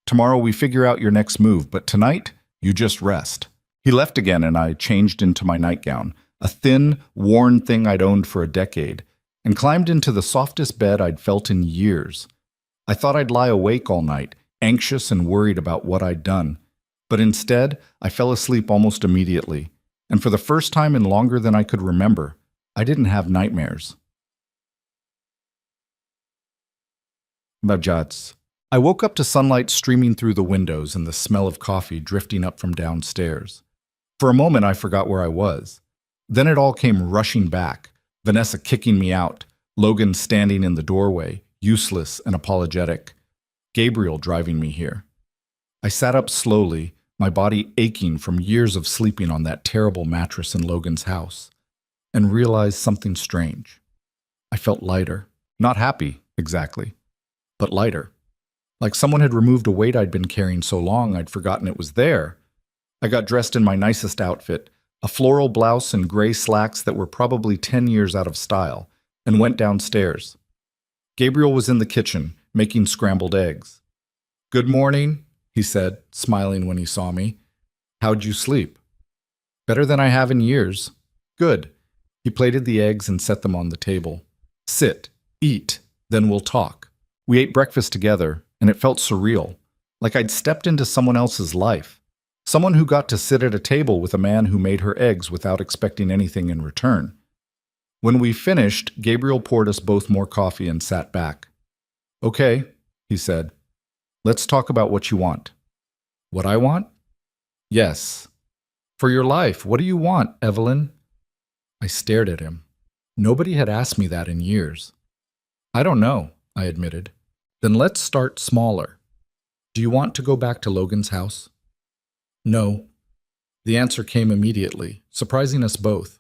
Tomorrow we figure out your next move, but tonight, you just rest. He left again and I changed into my nightgown, a thin, worn thing I'd owned for a decade, and climbed into the softest bed I'd felt in years. I thought I'd lie awake all night, anxious and worried about what I'd done. But instead, I fell asleep almost immediately, and for the first time in longer than I could remember, I didn't have nightmares. Bajats. I woke up to sunlight streaming through the windows and the smell of coffee drifting up from downstairs. For a moment, I forgot where I was. Then it all came rushing back, Vanessa kicking me out, Logan standing in the doorway, useless and apologetic, Gabriel driving me here. I sat up slowly, my body aching from years of sleeping on that terrible mattress in Logan's house, and realized something strange. I felt lighter. Not happy, exactly, but lighter. Like someone had removed a weight I'd been carrying so long I'd forgotten it was there. I got dressed in my nicest outfit, a floral blouse and gray slacks that were probably 10 years out of style, and went downstairs. Gabriel was in the kitchen, making scrambled eggs. Good morning, he said, smiling when he saw me. How'd you sleep? Better than I have in years. Good. He plated the eggs and set them on the table. Sit, eat, then we'll talk. We ate breakfast together, and it felt surreal, like I'd stepped into someone else's life. Someone who got to sit at a table with a man who made her eggs without expecting anything in return. When we finished, Gabriel poured us both more coffee and sat back. Okay, he said. Let's talk about what you want. What I want? Yes. For your life, what do you want, Evelyn? I stared at him. Nobody had asked me that in years. I don't know, I admitted. Then let's start smaller. Do you want to go back to Logan's house? No. The answer came immediately, surprising us both.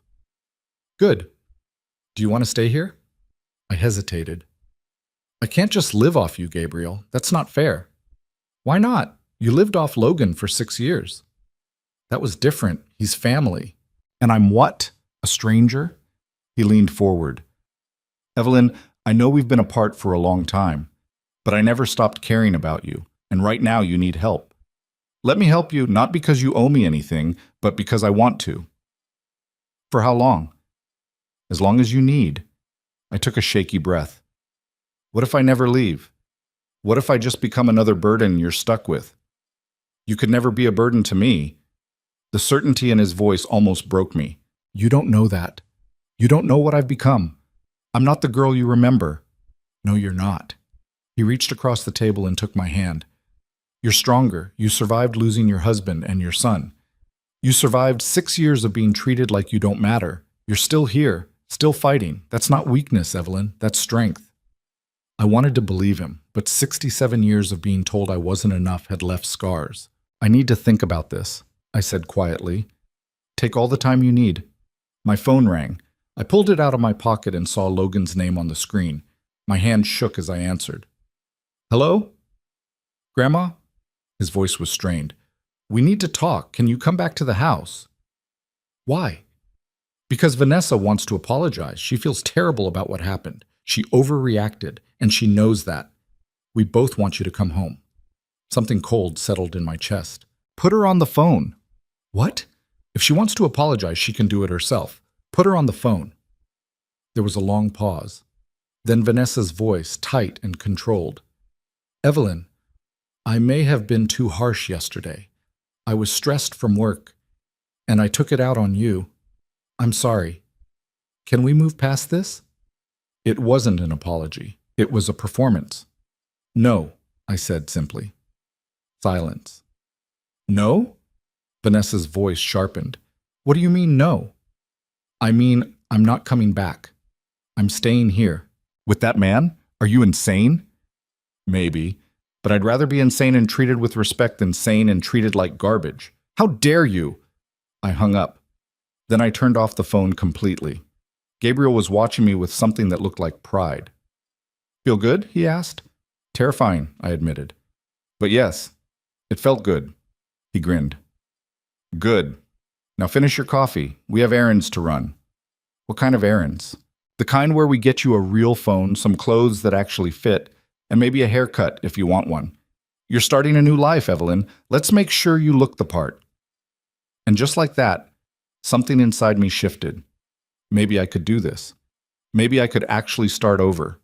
Good. Do you want to stay here? I hesitated. I can't just live off you, Gabriel. That's not fair. Why not? You lived off Logan for 6 years. That was different. He's family. And I'm what? A stranger? He leaned forward. Evelyn, I know we've been apart for a long time, but I never stopped caring about you, and right now you need help. Let me help you, not because you owe me anything, but because I want to. For how long? As long as you need. I took a shaky breath. What if I never leave? What if I just become another burden you're stuck with? You could never be a burden to me. The certainty in his voice almost broke me. You don't know that. You don't know what I've become. I'm not the girl you remember. No, you're not. He reached across the table and took my hand. You're stronger. You survived losing your husband and your son. You survived 6 years of being treated like you don't matter. You're still here, still fighting. That's not weakness, Evelyn. That's strength. I wanted to believe him, but 67 years of being told I wasn't enough had left scars. I need to think about this, I said quietly. Take all the time you need. My phone rang. I pulled it out of my pocket and saw Logan's name on the screen. My hand shook as I answered. Hello? Grandma? His voice was strained. We need to talk. Can you come back to the house? Why? Because Vanessa wants to apologize. She feels terrible about what happened. She overreacted, and she knows that. We both want you to come home. Something cold settled in my chest. Put her on the phone. What? If she wants to apologize, she can do it herself. Put her on the phone. There was a long pause. Then Vanessa's voice, tight and controlled. Evelyn, I may have been too harsh yesterday. I was stressed from work, and I took it out on you. I'm sorry. Can we move past this? It wasn't an apology. It was a performance. No, I said simply. Silence. No? Vanessa's voice sharpened. What do you mean, no? I mean, I'm not coming back. I'm staying here. With that man? Are you insane? Maybe. But I'd rather be insane and treated with respect than sane and treated like garbage. How dare you? I hung up. Then I turned off the phone completely. Gabriel was watching me with something that looked like pride. Feel good? He asked. Terrifying, I admitted. But yes, it felt good. He grinned. Good. Now finish your coffee. We have errands to run. What kind of errands? The kind where we get you a real phone, some clothes that actually fit, and maybe a haircut if you want one. You're starting a new life, Evelyn. Let's make sure you look the part. And just like that, something inside me shifted. Maybe I could do this. Maybe I could actually start over.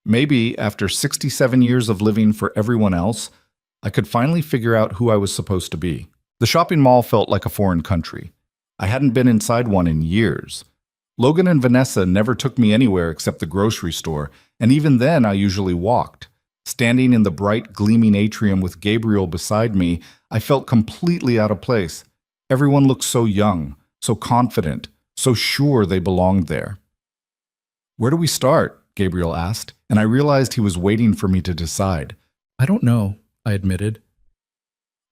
Maybe, after 67 years of living for everyone else, I could finally figure out who I was supposed to be. The shopping mall felt like a foreign country. I hadn't been inside one in years. Logan and Vanessa never took me anywhere except the grocery store, and even then I usually walked. Standing in the bright, gleaming atrium with Gabriel beside me, I felt completely out of place. Everyone looked so young, so confident, so sure they belonged there. Where do we start? Gabriel asked, and I realized he was waiting for me to decide. I don't know, I admitted.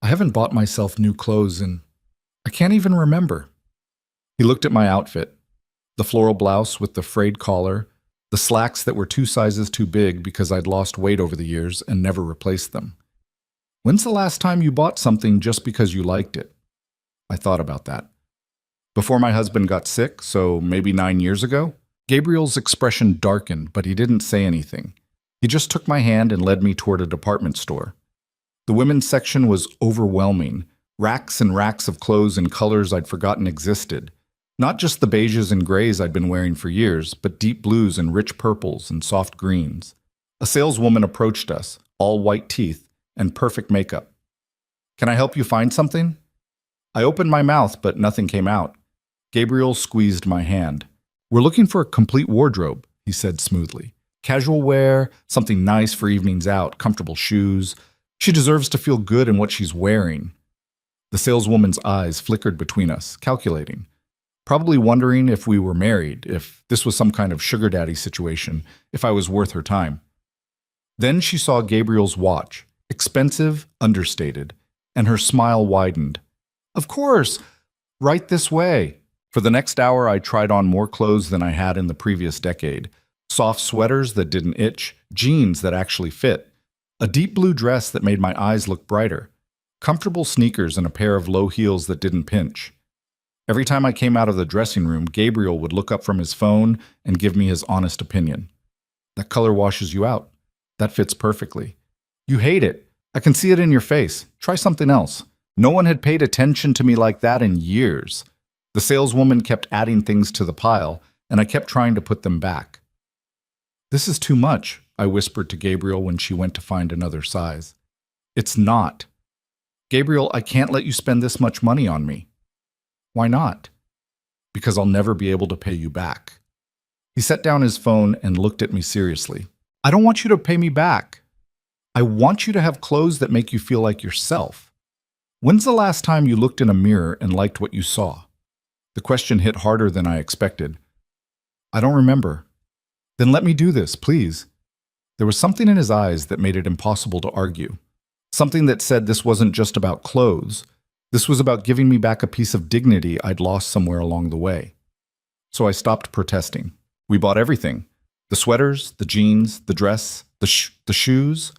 I haven't bought myself new clothes and I can't even remember. He looked at my outfit. The floral blouse with the frayed collar, the slacks that were 2 sizes too big because I'd lost weight over the years and never replaced them. When's the last time you bought something just because you liked it? I thought about that. Before my husband got sick, so maybe 9 years ago? Gabriel's expression darkened, but he didn't say anything. He just took my hand and led me toward a department store. The women's section was overwhelming. Racks and racks of clothes in colors I'd forgotten existed. Not just the beiges and grays I'd been wearing for years, but deep blues and rich purples and soft greens. A saleswoman approached us, all white teeth and perfect makeup. Can I help you find something? I opened my mouth, but nothing came out. Gabriel squeezed my hand. We're looking for a complete wardrobe, he said smoothly. Casual wear, something nice for evenings out, comfortable shoes. She deserves to feel good in what she's wearing. The saleswoman's eyes flickered between us, calculating. Probably wondering if we were married, if this was some kind of sugar daddy situation, if I was worth her time. Then she saw Gabriel's watch, expensive, understated, and her smile widened. Of course, right this way. For the next hour, I tried on more clothes than I had in the previous decade. Soft sweaters that didn't itch, jeans that actually fit, a deep blue dress that made my eyes look brighter, comfortable sneakers and a pair of low heels that didn't pinch. Every time I came out of the dressing room, Gabriel would look up from his phone and give me his honest opinion. That color washes you out. That fits perfectly. You hate it. I can see it in your face. Try something else. No one had paid attention to me like that in years. The saleswoman kept adding things to the pile, and I kept trying to put them back. This is too much, I whispered to Gabriel when she went to find another size. It's not. Gabriel, I can't let you spend this much money on me. Why not? Because I'll never be able to pay you back. He set down his phone and looked at me seriously. I don't want you to pay me back. I want you to have clothes that make you feel like yourself. When's the last time you looked in a mirror and liked what you saw? The question hit harder than I expected. I don't remember. Then let me do this, please. There was something in his eyes that made it impossible to argue. Something that said this wasn't just about clothes. This was about giving me back a piece of dignity I'd lost somewhere along the way. So I stopped protesting. We bought everything. The sweaters, the jeans, the dress, the shoes.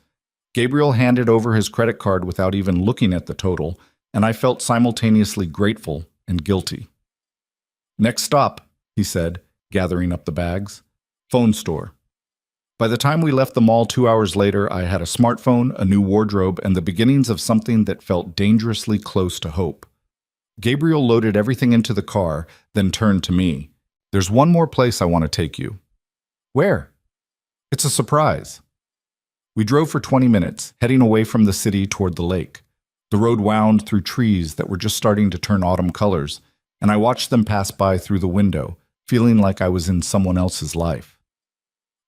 Gabriel handed over his credit card without even looking at the total, and I felt simultaneously grateful and guilty. Next stop, he said, gathering up the bags. Phone store. By the time we left the mall 2 hours later, I had a smartphone, a new wardrobe, and the beginnings of something that felt dangerously close to hope. Gabriel loaded everything into the car, then turned to me. There's one more place I want to take you. Where? It's a surprise. We drove for 20 minutes, heading away from the city toward the lake. The road wound through trees that were just starting to turn autumn colors, and I watched them pass by through the window, feeling like I was in someone else's life.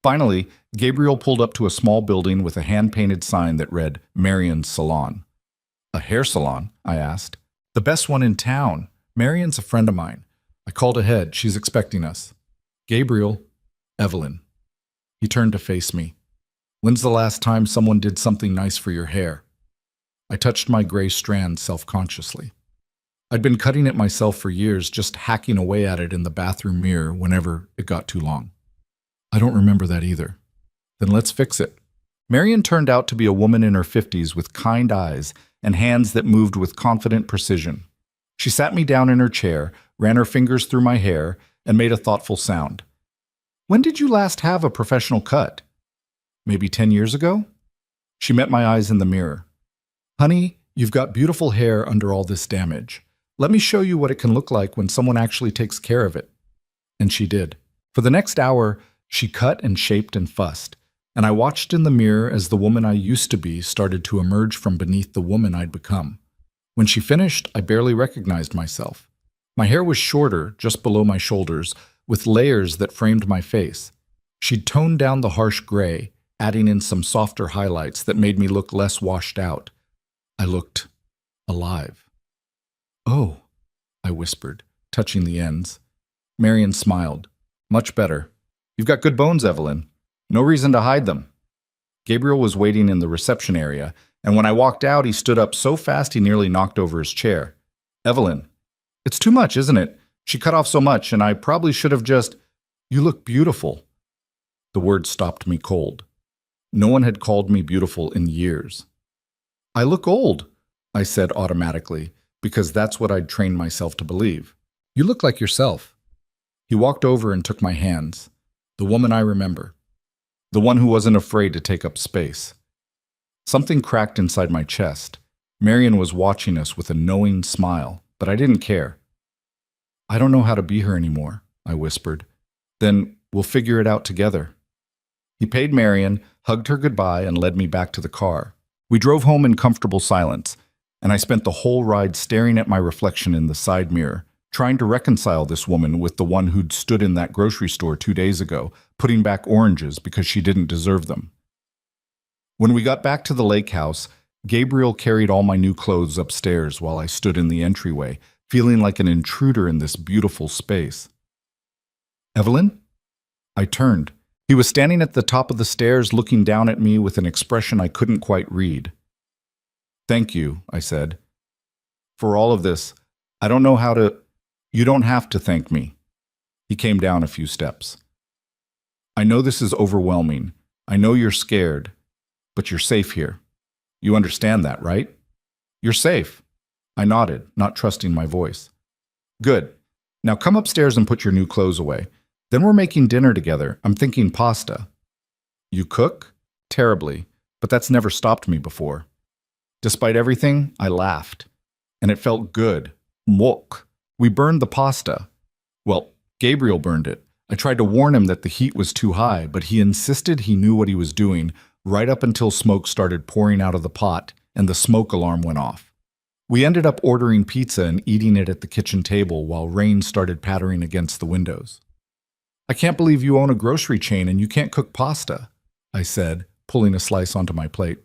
Finally, Gabriel pulled up to a small building with a hand-painted sign that read, Marion's Salon. A hair salon? I asked. The best one in town. Marion's a friend of mine. I called ahead. She's expecting us. Gabriel. Evelyn. He turned to face me. When's the last time someone did something nice for your hair? I touched my gray strand self-consciously. I'd been cutting it myself for years, just hacking away at it in the bathroom mirror whenever it got too long. I don't remember that either. Then let's fix it. Marion turned out to be a woman in her 50s with kind eyes and hands that moved with confident precision. She sat me down in her chair, ran her fingers through my hair, and made a thoughtful sound. When did you last have a professional cut? Maybe 10 years ago? She met my eyes in the mirror. Honey, you've got beautiful hair under all this damage. Let me show you what it can look like when someone actually takes care of it. And she did. For the next hour, she cut and shaped and fussed, and I watched in the mirror as the woman I used to be started to emerge from beneath the woman I'd become. When she finished, I barely recognized myself. My hair was shorter, just below my shoulders, with layers that framed my face. She'd toned down the harsh gray, adding in some softer highlights that made me look less washed out. I looked alive. Oh, I whispered, touching the ends. Marion smiled. Much better. You've got good bones, Evelyn. No reason to hide them. Gabriel was waiting in the reception area, and when I walked out, he stood up so fast he nearly knocked over his chair. Evelyn, it's too much, isn't it? She cut off so much, and I probably should have just... You look beautiful. The word stopped me cold. No one had called me beautiful in years. I look old, I said automatically, because that's what I'd trained myself to believe. You look like yourself. He walked over and took my hands. The woman I remember. The one who wasn't afraid to take up space. Something cracked inside my chest. Marion was watching us with a knowing smile, but I didn't care. I don't know how to be her anymore, I whispered. Then we'll figure it out together. He paid Marion, hugged her goodbye, and led me back to the car. We drove home in comfortable silence, and I spent the whole ride staring at my reflection in the side mirror, trying to reconcile this woman with the one who'd stood in that grocery store 2 days ago, putting back oranges because she didn't deserve them. When we got back to the lake house, Gabriel carried all my new clothes upstairs while I stood in the entryway, feeling like an intruder in this beautiful space. Evelyn? I turned. He was standing at the top of the stairs looking down at me with an expression I couldn't quite read. Thank you, I said. For all of this, I don't know how to... You don't have to thank me. He came down a few steps. I know this is overwhelming. I know you're scared, but you're safe here. You understand that, right? You're safe. I nodded, not trusting my voice. Good. Now come upstairs and put your new clothes away. Then we're making dinner together. I'm thinking pasta. You cook? Terribly, but that's never stopped me before. Despite everything, I laughed. And it felt good. Mwok. We burned the pasta. Well, Gabriel burned it. I tried to warn him that the heat was too high, but he insisted he knew what he was doing, right up until smoke started pouring out of the pot and the smoke alarm went off. We ended up ordering pizza and eating it at the kitchen table while rain started pattering against the windows. I can't believe you own a grocery chain and you can't cook pasta, I said, pulling a slice onto my plate.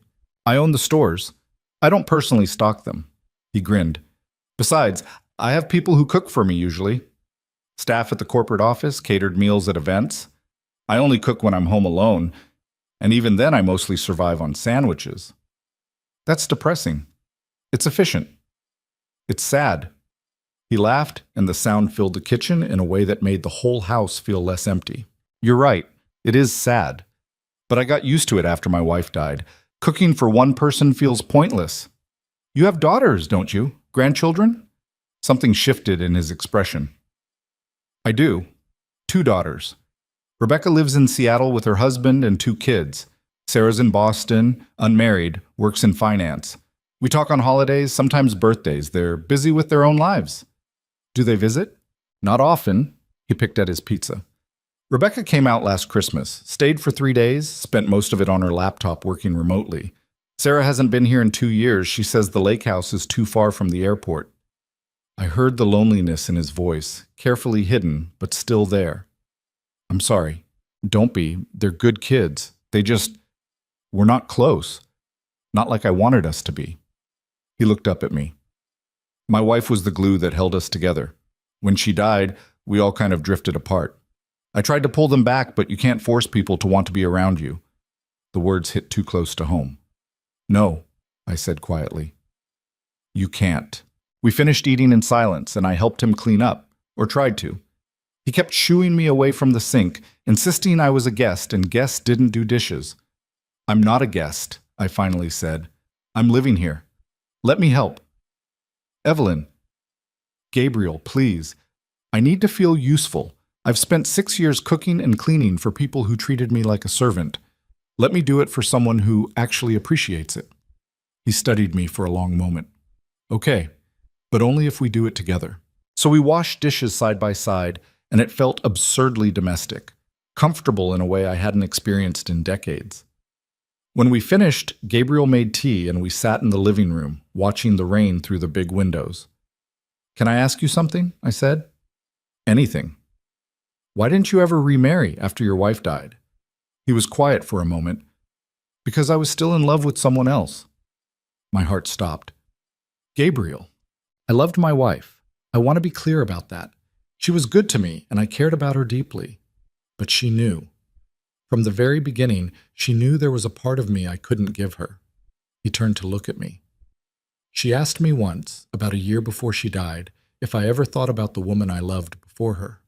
I own the stores. I don't personally stock them. He grinned. Besides, I have people who cook for me usually. Staff at the corporate office, catered meals at events. I only cook when I'm home alone, and even then I mostly survive on sandwiches. That's depressing. It's efficient. It's sad. He laughed, and the sound filled the kitchen in a way that made the whole house feel less empty. You're right. It is sad. But I got used to it after my wife died. Cooking for one person feels pointless. You have daughters, don't you? Grandchildren? Something shifted in his expression. I do. 2 daughters. Rebecca lives in Seattle with her husband and 2 kids. Sarah's in Boston, unmarried, works in finance. We talk on holidays, sometimes birthdays. They're busy with their own lives. Do they visit? Not often. He picked at his pizza. Rebecca came out last Christmas, stayed for 3 days, spent most of it on her laptop working remotely. Sarah hasn't been here in 2 years. She says the lake house is too far from the airport. I heard the loneliness in his voice, carefully hidden, but still there. I'm sorry. Don't be. They're good kids. We're not close. Not like I wanted us to be. He looked up at me. My wife was the glue that held us together. When she died, we all kind of drifted apart. I tried to pull them back, but you can't force people to want to be around you. The words hit too close to home. No, I said quietly. You can't. We finished eating in silence, and I helped him clean up, or tried to. He kept shooing me away from the sink, insisting I was a guest, and guests didn't do dishes. I'm not a guest, I finally said. I'm living here. Let me help. Evelyn. Gabriel, please. I need to feel useful. I've spent 6 years cooking and cleaning for people who treated me like a servant. Let me do it for someone who actually appreciates it. He studied me for a long moment. Okay, but only if we do it together. So we washed dishes side by side, and it felt absurdly domestic, comfortable in a way I hadn't experienced in decades. When we finished, Gabriel made tea and we sat in the living room, watching the rain through the big windows. Can I ask you something? I said. Anything. Why didn't you ever remarry after your wife died? He was quiet for a moment. Because I was still in love with someone else. My heart stopped. Gabriel, I loved my wife. I want to be clear about that. She was good to me, and I cared about her deeply. But she knew. From the very beginning, she knew there was a part of me I couldn't give her. He turned to look at me. She asked me once, about a year before she died, if I ever thought about the woman I loved before her.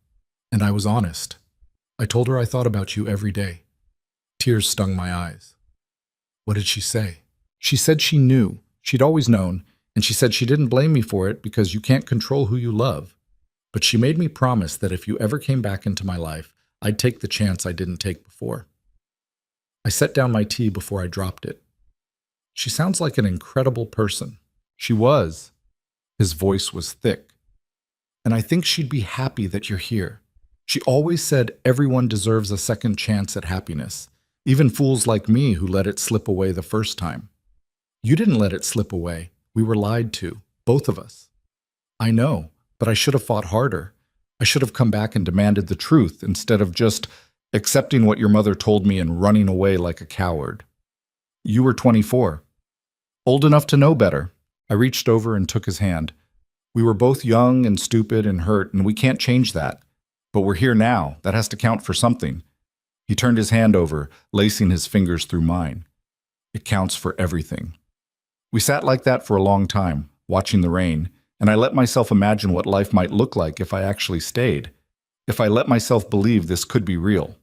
And I was honest. I told her I thought about you every day. Tears stung my eyes. What did she say? She said she knew. She'd always known. And she said she didn't blame me for it because you can't control who you love. But she made me promise that if you ever came back into my life, I'd take the chance I didn't take before. I set down my tea before I dropped it. She sounds like an incredible person. She was. His voice was thick. And I think she'd be happy that you're here. She always said everyone deserves a second chance at happiness, even fools like me who let it slip away the first time. You didn't let it slip away. We were lied to, both of us. I know, but I should have fought harder. I should have come back and demanded the truth instead of just accepting what your mother told me and running away like a coward. You were 24, old enough to know better. I reached over and took his hand. We were both young and stupid and hurt, and we can't change that. But we're here now. That has to count for something. He turned his hand over, lacing his fingers through mine. It counts for everything. We sat like that for a long time, watching the rain, and I let myself imagine what life might look like if I actually stayed, if I let myself believe this could be real.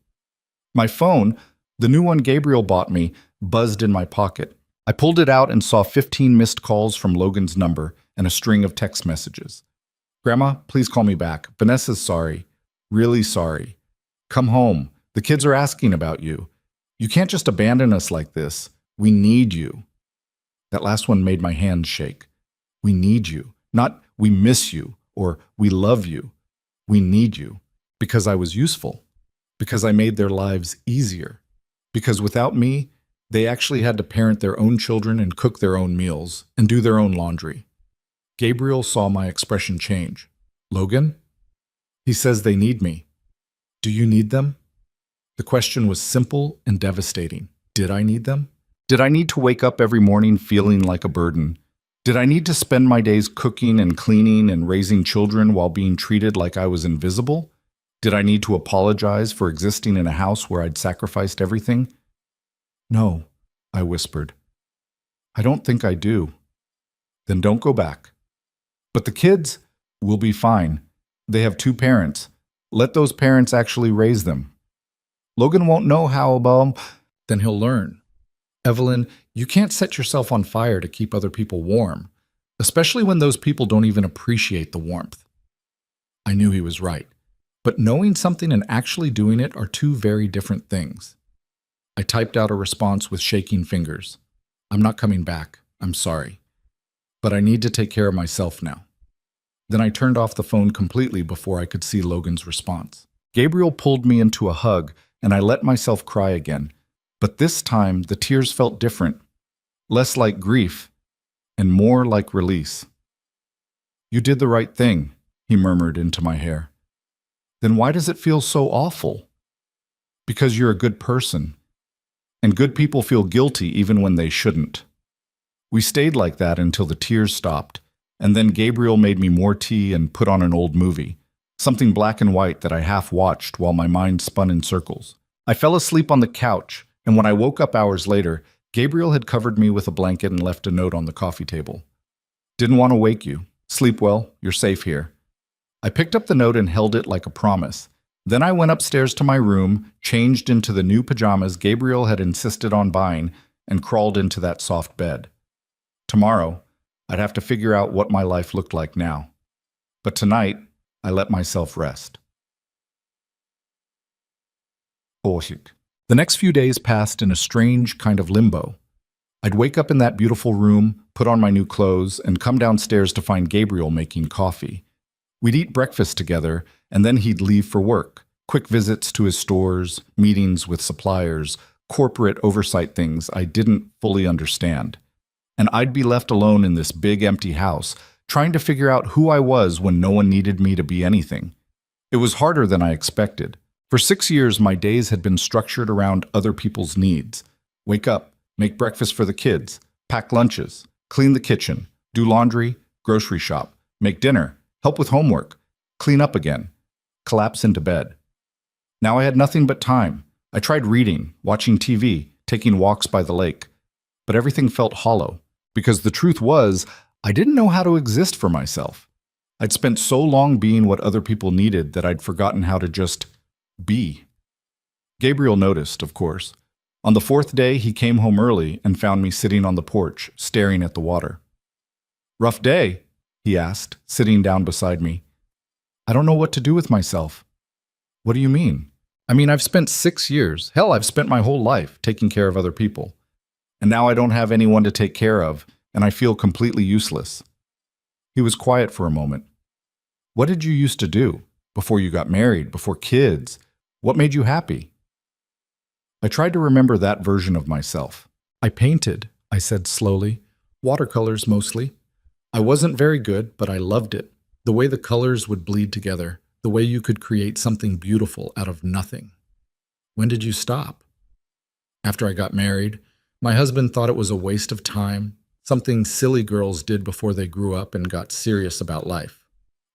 My phone, the new one Gabriel bought me, buzzed in my pocket. I pulled it out and saw 15 missed calls from Logan's number and a string of text messages. Grandma, please call me back. Vanessa's sorry. Really sorry. Come home. The kids are asking about you. You can't just abandon us like this. We need you. That last one made my hands shake. We need you. Not we miss you or we love you. We need you. Because I was useful. Because I made their lives easier. Because without me, they actually had to parent their own children and cook their own meals and do their own laundry. Gabriel saw my expression change. Logan? He says they need me. Do you need them? The question was simple and devastating. Did I need them? Did I need to wake up every morning feeling like a burden? Did I need to spend my days cooking and cleaning and raising children while being treated like I was invisible? Did I need to apologize for existing in a house where I'd sacrificed everything? No, I whispered. I don't think I do. Then don't go back. But the kids will be fine. They have 2 parents. Let those parents actually raise them. Logan won't know how about. Then he'll learn. Evelyn, you can't set yourself on fire to keep other people warm, especially when those people don't even appreciate the warmth. I knew he was right, but knowing something and actually doing it are 2 very different things. I typed out a response with shaking fingers. I'm not coming back. I'm sorry. But I need to take care of myself now. Then I turned off the phone completely before I could see Logan's response. Gabriel pulled me into a hug, and I let myself cry again. But this time, the tears felt different, less like grief, and more like release. You did the right thing, he murmured into my hair. Then why does it feel so awful? Because you're a good person, and good people feel guilty even when they shouldn't. We stayed like that until the tears stopped, and then Gabriel made me more tea and put on an old movie. something black and white that I half watched while my mind spun in circles. I fell asleep on the couch, and when I woke up hours later, Gabriel had covered me with a blanket and left a note on the coffee table. Didn't want to wake you. Sleep well, you're safe here. I picked up the note and held it like a promise. Then I went upstairs to my room, changed into the new pajamas Gabriel had insisted on buying, and crawled into that soft bed. Tomorrow, I'd have to figure out what my life looked like now. But tonight, I let myself rest. The next few days passed in a strange kind of limbo. I'd wake up in that beautiful room, put on my new clothes, and come downstairs to find Gabriel making coffee. We'd eat breakfast together, and then he'd leave for work. Quick visits to his stores, meetings with suppliers, corporate oversight things I didn't fully understand. And I'd be left alone in this big empty house, trying to figure out who I was when no one needed me to be anything. It was harder than I expected. For 6 years, my days had been structured around other people's needs. Wake up, make breakfast for the kids, pack lunches, clean the kitchen, do laundry, grocery shop, make dinner, help with homework, clean up again, collapse into bed. Now I had nothing but time. I tried reading, watching TV, taking walks by the lake. But everything felt hollow, because the truth was, I didn't know how to exist for myself. I'd spent so long being what other people needed that I'd forgotten how to just be. Gabriel noticed, of course. On the 4th day, he came home early and found me sitting on the porch, staring at the water. "Rough day?" he asked, sitting down beside me. "I don't know what to do with myself." "What do you mean?" I've spent 6 years, hell, I've spent my whole life taking care of other people. And now I don't have anyone to take care of, and I feel completely useless." He was quiet for a moment. "What did you used to do? Before you got married, before kids? What made you happy?" I tried to remember that version of myself. "I painted," I said slowly. "Watercolors mostly. I wasn't very good, but I loved it. The way the colors would bleed together, the way you could create something beautiful out of nothing." "When did you stop?" "After I got married. My husband thought it was a waste of time, something silly girls did before they grew up and got serious about life."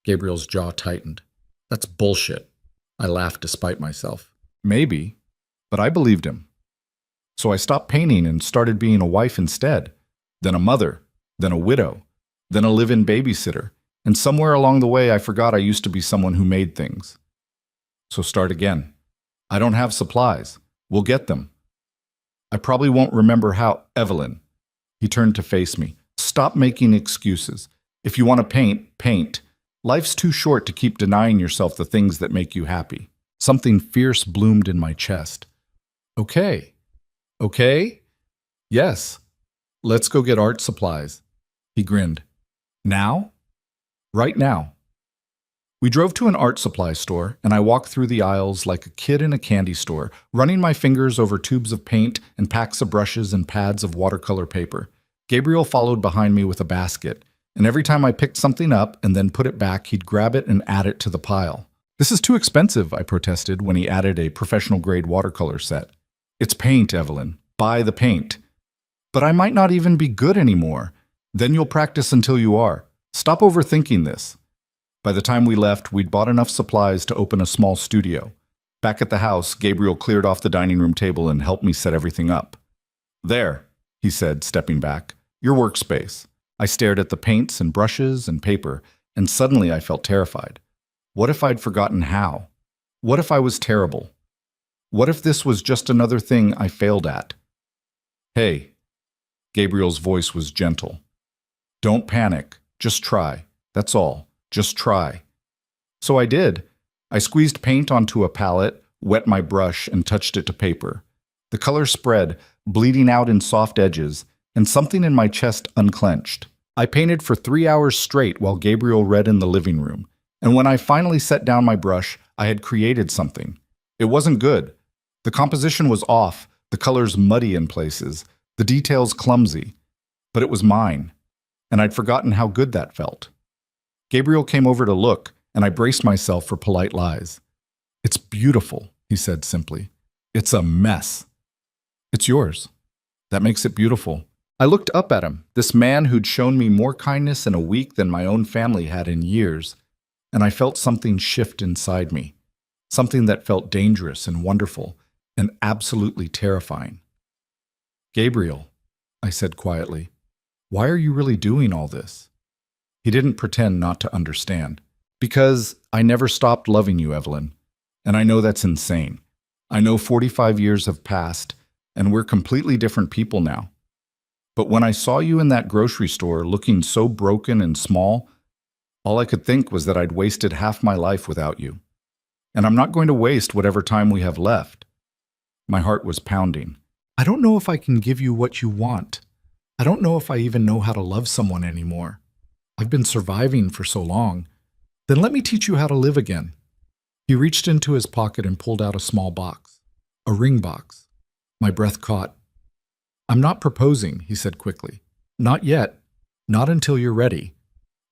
Gabriel's jaw tightened. "That's bullshit." I laughed despite myself. "Maybe, but I believed him. So I stopped painting and started being a wife instead, then a mother, then a widow, then a live-in babysitter, and somewhere along the way I forgot I used to be someone who made things. So start again. I don't have supplies. We'll get them. I probably won't remember how. Evelyn." He turned to face me. "Stop making excuses. If you want to paint, paint. Life's too short to keep denying yourself the things that make you happy." Something fierce bloomed in my chest. "Okay. Okay? Yes. Let's go get art supplies." He grinned. "Now?" "Right now." We drove to an art supply store, and I walked through the aisles like a kid in a candy store, running my fingers over tubes of paint and packs of brushes and pads of watercolor paper. Gabriel followed behind me with a basket, and every time I picked something up and then put it back, he'd grab it and add it to the pile. "This is too expensive," I protested when he added a professional-grade watercolor set. "It's paint, Evelyn. Buy the paint." "But I might not even be good anymore." "Then you'll practice until you are. Stop overthinking this." By the time we left, we'd bought enough supplies to open a small studio. Back at the house, Gabriel cleared off the dining room table and helped me set everything up. "There," he said, stepping back. "Your workspace." I stared at the paints and brushes and paper, and suddenly I felt terrified. What if I'd forgotten how? What if I was terrible? What if this was just another thing I failed at? "Hey," Gabriel's voice was gentle. "Don't panic. Just try. That's all. Just try." So I did. I squeezed paint onto a palette, wet my brush, and touched it to paper. The color spread, bleeding out in soft edges, and something in my chest unclenched. I painted for 3 hours straight while Gabriel read in the living room, and when I finally set down my brush, I had created something. It wasn't good. The composition was off, the colors muddy in places, the details clumsy, but it was mine, and I'd forgotten how good that felt. Gabriel came over to look, and I braced myself for polite lies. "It's beautiful," he said simply. "It's a mess." "It's yours. That makes it beautiful." I looked up at him, this man who'd shown me more kindness in a week than my own family had in years. and I felt something shift inside me, something that felt dangerous and wonderful and absolutely terrifying. "Gabriel," I said quietly, "why are you really doing all this?" He didn't pretend not to understand. "Because I never stopped loving you, Evelyn, and I know that's insane. I know 45 years have passed, and we're completely different people now. But when I saw you in that grocery store looking so broken and small, all I could think was that I'd wasted half my life without you. And I'm not going to waste whatever time we have left." My heart was pounding. "I don't know if I can give you what you want. I don't know if I even know how to love someone anymore. I've been surviving for so long. Then let me teach you how to live again." He reached into his pocket and pulled out a small box, a ring box. My breath caught. "I'm not proposing," he said quickly. "Not yet. Not until you're ready.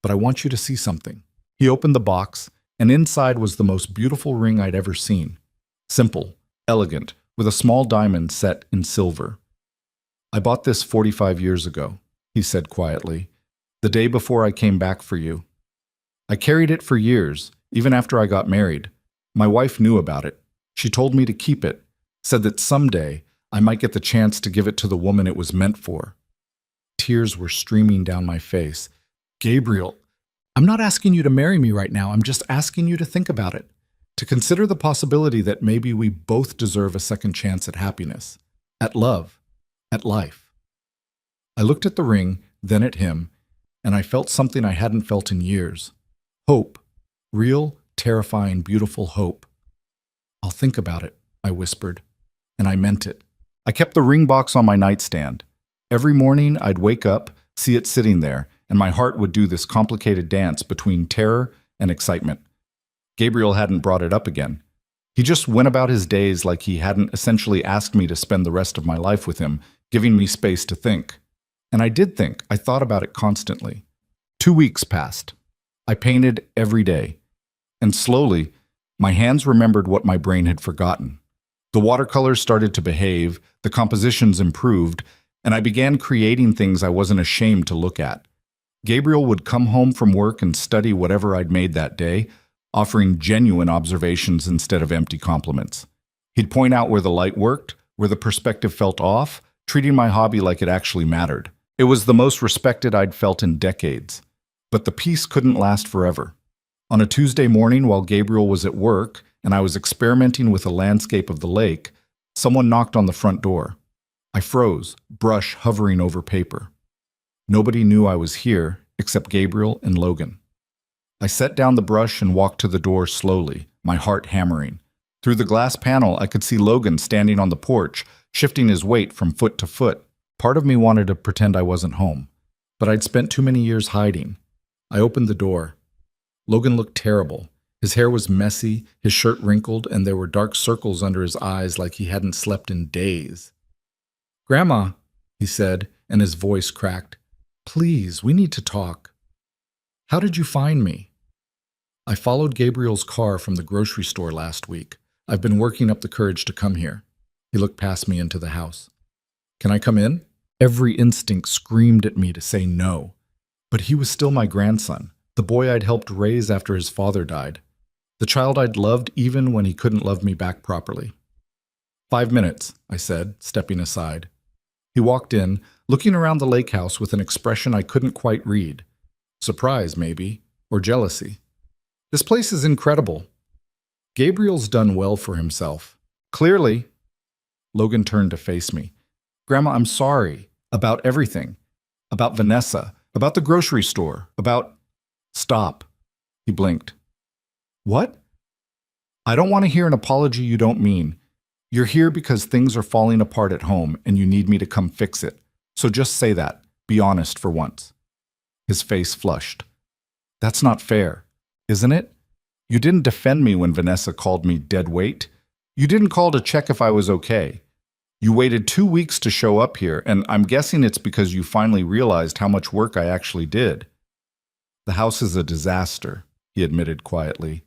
But I want you to see something." He opened the box, and inside was the most beautiful ring I'd ever seen. Simple, elegant, with a small diamond set in silver. "I bought this 45 years ago," he said quietly, "the day before I came back for you. I carried it for years, even after I got married. My wife knew about it. She told me to keep it, said that someday I might get the chance to give it to the woman it was meant for." Tears were streaming down my face. "Gabriel, I'm not asking you to marry me right now. I'm just asking you to think about it, to consider the possibility that maybe we both deserve a second chance at happiness, at love, at life." I looked at the ring, then at him, and I felt something I hadn't felt in years. Hope. Real, terrifying, beautiful hope. "I'll think about it," I whispered, and I meant it. I kept the ring box on my nightstand. Every morning I'd wake up, see it sitting there, and my heart would do this complicated dance between terror and excitement. Gabriel hadn't brought it up again. He just went about his days like he hadn't essentially asked me to spend the rest of my life with him, giving me space to think. And I did think. I thought about it constantly. 2 weeks passed. I painted every day. And slowly, my hands remembered what my brain had forgotten. The watercolors started to behave, the compositions improved, and I began creating things I wasn't ashamed to look at. Gabriel would come home from work and study whatever I'd made that day, offering genuine observations instead of empty compliments. He'd point out where the light worked, where the perspective felt off, treating my hobby like it actually mattered. It was the most respected I'd felt in decades. But the peace couldn't last forever. On a Tuesday morning while Gabriel was at work and I was experimenting with a landscape of the lake, someone knocked on the front door. I froze, brush hovering over paper. Nobody knew I was here except Gabriel and Logan. I set down the brush and walked to the door slowly, my heart hammering. Through the glass panel, I could see Logan standing on the porch, shifting his weight from foot to foot. Part of me wanted to pretend I wasn't home, but I'd spent too many years hiding. I opened the door. Logan looked terrible. His hair was messy, his shirt wrinkled, and there were dark circles under his eyes like he hadn't slept in days. "Grandma," he said, and his voice cracked. "Please, we need to talk. How did you find me?" "I followed Gabriel's car from the grocery store last week. I've been working up the courage to come here." He looked past me into the house. "Can I come in?" Every instinct screamed at me to say no. But he was still my grandson, the boy I'd helped raise after his father died, the child I'd loved even when he couldn't love me back properly. "5 minutes," I said, stepping aside. He walked in, looking around the lake house with an expression I couldn't quite read. Surprise, maybe, or jealousy. "This place is incredible. Gabriel's done well for himself. Clearly." Logan turned to face me. "Grandma, I'm sorry. About everything. About Vanessa. About the grocery store. About—" "Stop." He blinked. "What?" "I don't want to hear an apology you don't mean. You're here because things are falling apart at home and you need me to come fix it. So just say that. Be honest for once." His face flushed. "That's not fair, isn't it? You didn't defend me when Vanessa called me dead weight. You didn't call to check if I was okay. You waited 2 weeks to show up here, and I'm guessing it's because you finally realized how much work I actually did." "The house is a disaster," he admitted quietly.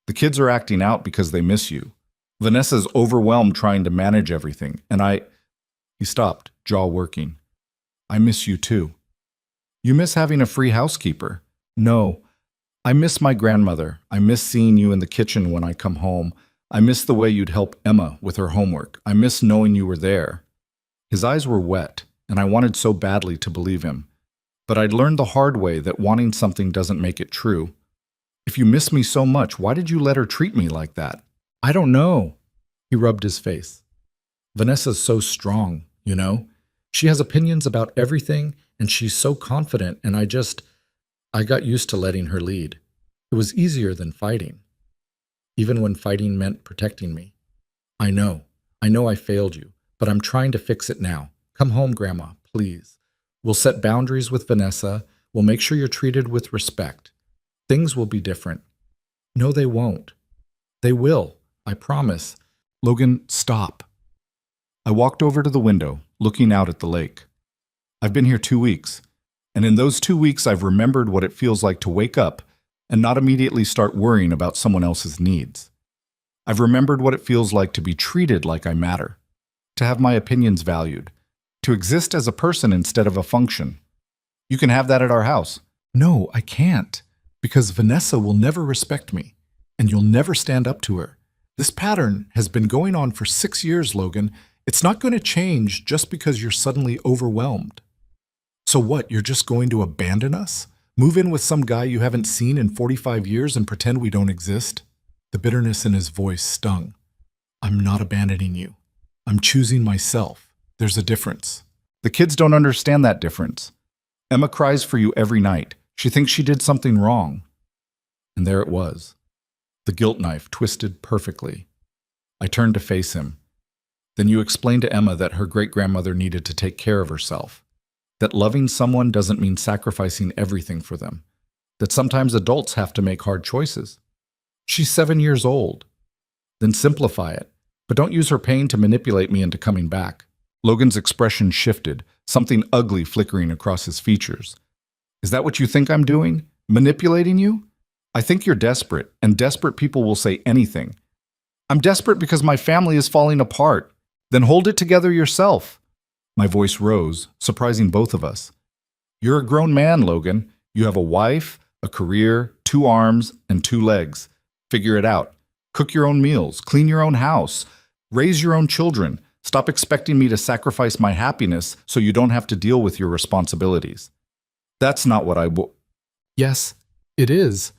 "The kids are acting out because they miss you. Vanessa's overwhelmed trying to manage everything, and He stopped, jaw working. "I miss you too." "You miss having a free housekeeper." "No, I miss my grandmother. I miss seeing you in the kitchen when I come home. I miss the way you'd help Emma with her homework. I miss knowing you were there. His eyes were wet, and I wanted so badly to believe him. But I'd learned the hard way that wanting something doesn't make it true. If you miss me so much, why did you let her treat me like that? I don't know. He rubbed his face. Vanessa's so strong, you know? She has opinions about everything, and she's so confident, and I got used to letting her lead. It was easier than fighting, even when fighting meant protecting me. I know I failed you, but I'm trying to fix it now. Come home, Grandma, please. We'll set boundaries with Vanessa. We'll make sure you're treated with respect. Things will be different. No, they won't. They will, I promise. Logan, stop. I walked over to the window, looking out at the lake. I've been here 2 weeks, and in those 2 weeks I've remembered what it feels like to wake up and not immediately start worrying about someone else's needs. I've remembered what it feels like to be treated like I matter, to have my opinions valued, to exist as a person instead of a function. You can have that at our house. No, I can't, because Vanessa will never respect me, and you'll never stand up to her. This pattern has been going on for 6 years, Logan. It's not going to change just because you're suddenly overwhelmed. So what, you're just going to abandon us? Move in with some guy you haven't seen in 45 years and pretend we don't exist? The bitterness in his voice stung. I'm not abandoning you. I'm choosing myself. There's a difference. The kids don't understand that difference. Emma cries for you every night. She thinks she did something wrong. And there it was. The guilt knife twisted perfectly. I turned to face him. Then you explained to Emma that her great-grandmother needed to take care of herself. That loving someone doesn't mean sacrificing everything for them. That sometimes adults have to make hard choices. She's 7 years old. Then simplify it. But don't use her pain to manipulate me into coming back. Logan's expression shifted, something ugly flickering across his features. Is that what you think I'm doing? Manipulating you? I think you're desperate, and desperate people will say anything. I'm desperate because my family is falling apart. Then hold it together yourself. My voice rose, surprising both of us. You're a grown man, Logan. You have a wife, a career, 2 arms, and 2 legs. Figure it out. Cook your own meals, clean your own house, raise your own children. Stop expecting me to sacrifice my happiness so you don't have to deal with your responsibilities. That's not what Yes, it is.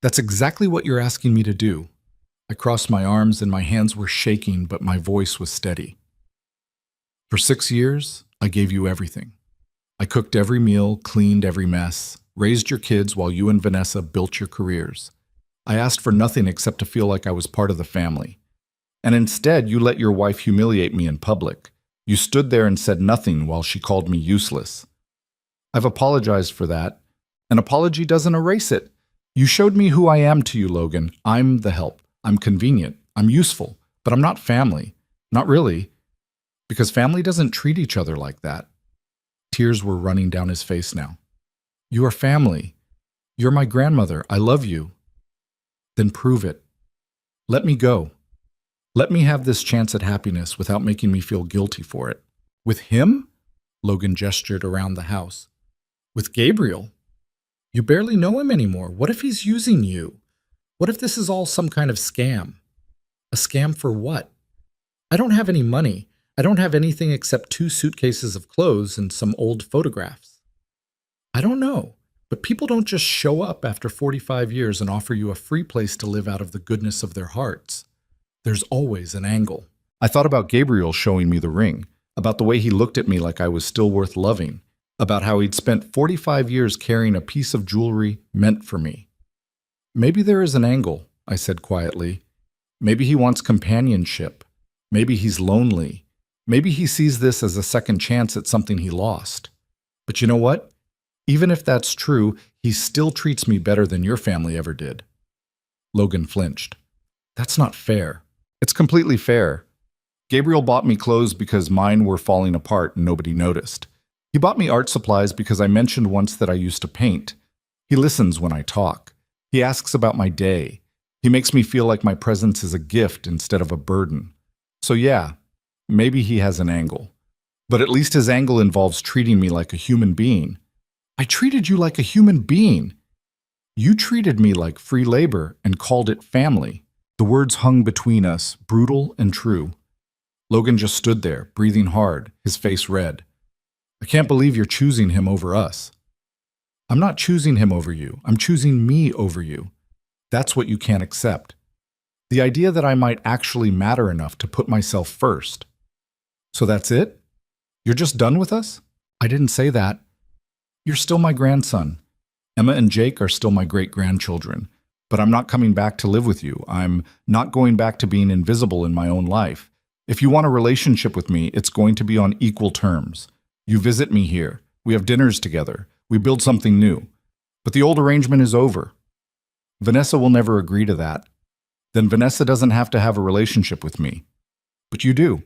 That's exactly what you're asking me to do. I crossed my arms and my hands were shaking, but my voice was steady. For 6 years, I gave you everything. I cooked every meal, cleaned every mess, raised your kids while you and Vanessa built your careers. I asked for nothing except to feel like I was part of the family. And instead, you let your wife humiliate me in public. You stood there and said nothing while she called me useless. I've apologized for that. An apology doesn't erase it. You showed me who I am to you, Logan. I'm the help. I'm convenient. I'm useful. But I'm not family. Not really. Because family doesn't treat each other like that. Tears were running down his face now. You are family. You're my grandmother. I love you. Then prove it. Let me go. Let me have this chance at happiness without making me feel guilty for it. With him? Logan gestured around the house. With Gabriel? You barely know him anymore. What if he's using you? What if this is all some kind of scam? A scam for what? I don't have any money. I don't have anything except 2 suitcases of clothes and some old photographs. I don't know, but people don't just show up after 45 years and offer you a free place to live out of the goodness of their hearts. There's always an angle. I thought about Gabriel showing me the ring, about the way he looked at me like I was still worth loving, about how he'd spent 45 years carrying a piece of jewelry meant for me. Maybe there is an angle, I said quietly. Maybe he wants companionship. Maybe he's lonely. Maybe he sees this as a second chance at something he lost. But you know what? Even if that's true, he still treats me better than your family ever did. Logan flinched. That's not fair. It's completely fair. Gabriel bought me clothes because mine were falling apart and nobody noticed. He bought me art supplies because I mentioned once that I used to paint. He listens when I talk. He asks about my day. He makes me feel like my presence is a gift instead of a burden. So yeah, maybe he has an angle. But at least his angle involves treating me like a human being. I treated you like a human being. You treated me like free labor and called it family. The words hung between us, brutal and true. Logan just stood there, breathing hard, his face red. I can't believe you're choosing him over us. I'm not choosing him over you. I'm choosing me over you. That's what you can't accept. The idea that I might actually matter enough to put myself first. So that's it? You're just done with us? I didn't say that. You're still my grandson. Emma and Jake are still my great-grandchildren. But I'm not coming back to live with you. I'm not going back to being invisible in my own life. If you want a relationship with me, it's going to be on equal terms. You visit me here. We have dinners together. We build something new. But the old arrangement is over. Vanessa will never agree to that. Then Vanessa doesn't have to have a relationship with me. But you do.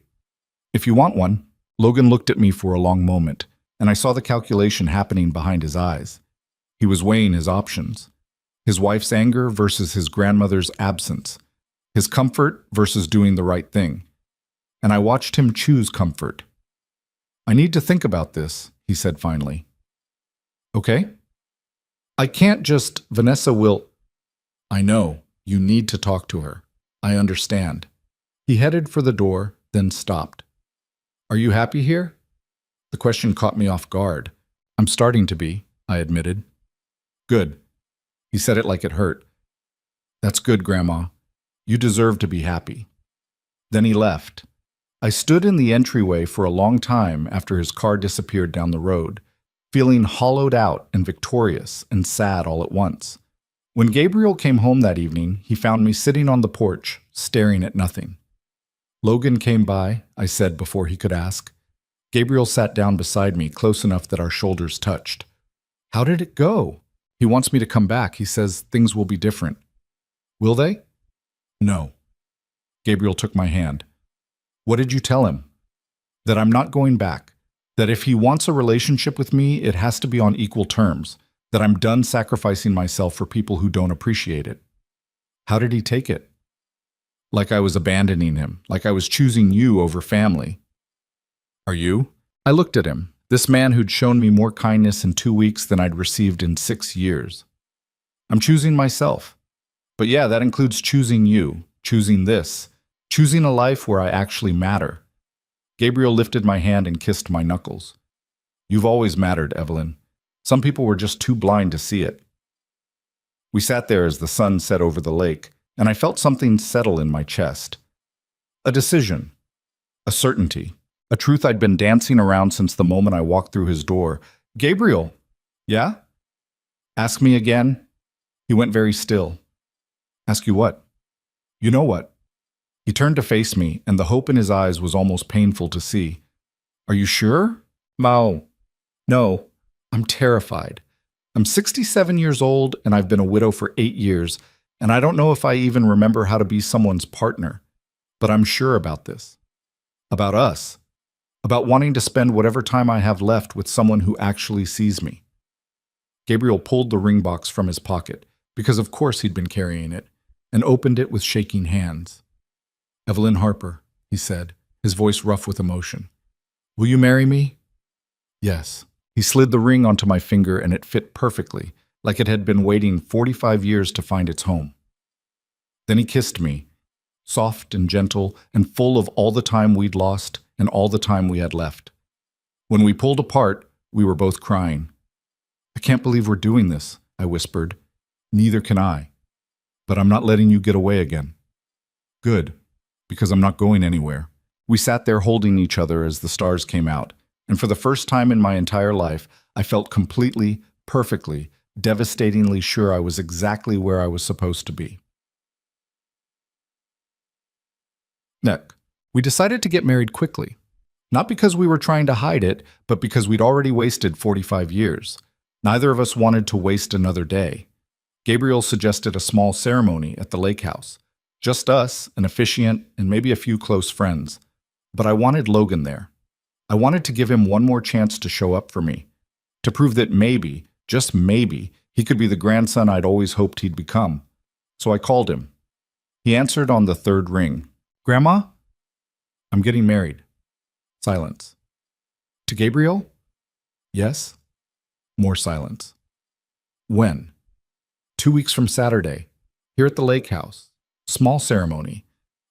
If you want one. Logan looked at me for a long moment, and I saw the calculation happening behind his eyes. He was weighing his options. His wife's anger versus his grandmother's absence. His comfort versus doing the right thing. And I watched him choose comfort. I need to think about this, he said finally. Okay? I can't just, Vanessa will. I know, you need to talk to her. I understand. He headed for the door, then stopped. Are you happy here? The question caught me off guard. I'm starting to be, I admitted. Good. He said it like it hurt. That's good, Grandma. You deserve to be happy. Then he left. I stood in the entryway for a long time after his car disappeared down the road, feeling hollowed out and victorious and sad all at once. When Gabriel came home that evening, he found me sitting on the porch, staring at nothing. Logan came by, I said before he could ask. Gabriel sat down beside me, close enough that our shoulders touched. How did it go? He wants me to come back. He says things will be different. Will they? No. Gabriel took my hand. What did you tell him? That I'm not going back. That if he wants a relationship with me, it has to be on equal terms. That I'm done sacrificing myself for people who don't appreciate it. How did he take it? Like I was abandoning him, like I was choosing you over family. Are you? I looked at him, this man who'd shown me more kindness in 2 weeks than I'd received in 6 years. I'm choosing myself. But yeah, that includes choosing you, choosing this, choosing a life where I actually matter. Gabriel lifted my hand and kissed my knuckles. You've always mattered, Evelyn. Some people were just too blind to see it. We sat there as the sun set over the lake, and I felt something settle in my chest. A decision. A certainty. A truth I'd been dancing around since the moment I walked through his door. Gabriel! Yeah? Ask me again? He went very still. Ask you what? You know what? He turned to face me, and the hope in his eyes was almost painful to see. Are you sure? Mao. No. I'm terrified. I'm 67 years old, and I've been a widow for 8 years, and I don't know if I even remember how to be someone's partner. But I'm sure about this. About us. About wanting to spend whatever time I have left with someone who actually sees me. Gabriel pulled the ring box from his pocket, because of course he'd been carrying it, and opened it with shaking hands. Evelyn Harper, he said, his voice rough with emotion. Will you marry me? Yes. He slid the ring onto my finger and it fit perfectly, like it had been waiting 45 years to find its home. Then he kissed me, soft and gentle and full of all the time we'd lost and all the time we had left. When we pulled apart, we were both crying. I can't believe we're doing this, I whispered. Neither can I. But I'm not letting you get away again. Good, because I'm not going anywhere. We sat there holding each other as the stars came out. And for the first time in my entire life, I felt completely, perfectly, devastatingly sure I was exactly where I was supposed to be. Next, we decided to get married quickly. Not because we were trying to hide it, but because we'd already wasted 45 years. Neither of us wanted to waste another day. Gabriel suggested a small ceremony at the lake house. Just us, an officiant, and maybe a few close friends. But I wanted Logan there. I wanted to give him one more chance to show up for me, to prove that maybe, just maybe, he could be the grandson I'd always hoped he'd become. So I called him. He answered on the third ring. Grandma? I'm getting married. Silence. To Gabriel? Yes. More silence. When? 2 weeks from Saturday, here at the lake house. Small ceremony.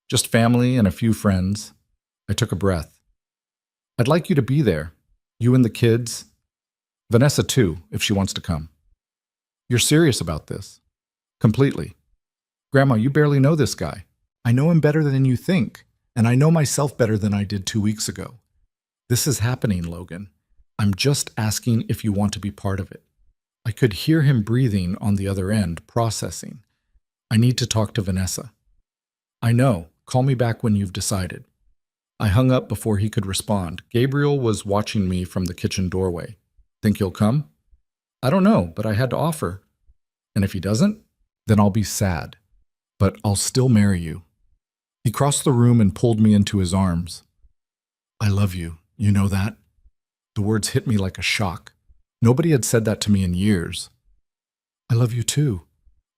Just family and a few friends. I took a breath. I'd like you to be there. You and the kids. Vanessa too, if she wants to come. You're serious about this? Completely. Grandma, you barely know this guy. I know him better than you think, and I know myself better than I did 2 weeks ago. This is happening, Logan. I'm just asking if you want to be part of it. I could hear him breathing on the other end, processing. I need to talk to Vanessa. I know. Call me back when you've decided. I hung up before he could respond. Gabriel was watching me from the kitchen doorway. Think he'll come? I don't know, but I had to offer. And if he doesn't, then I'll be sad. But I'll still marry you. He crossed the room and pulled me into his arms. I love you. You know that? The words hit me like a shock. Nobody had said that to me in years. I love you too,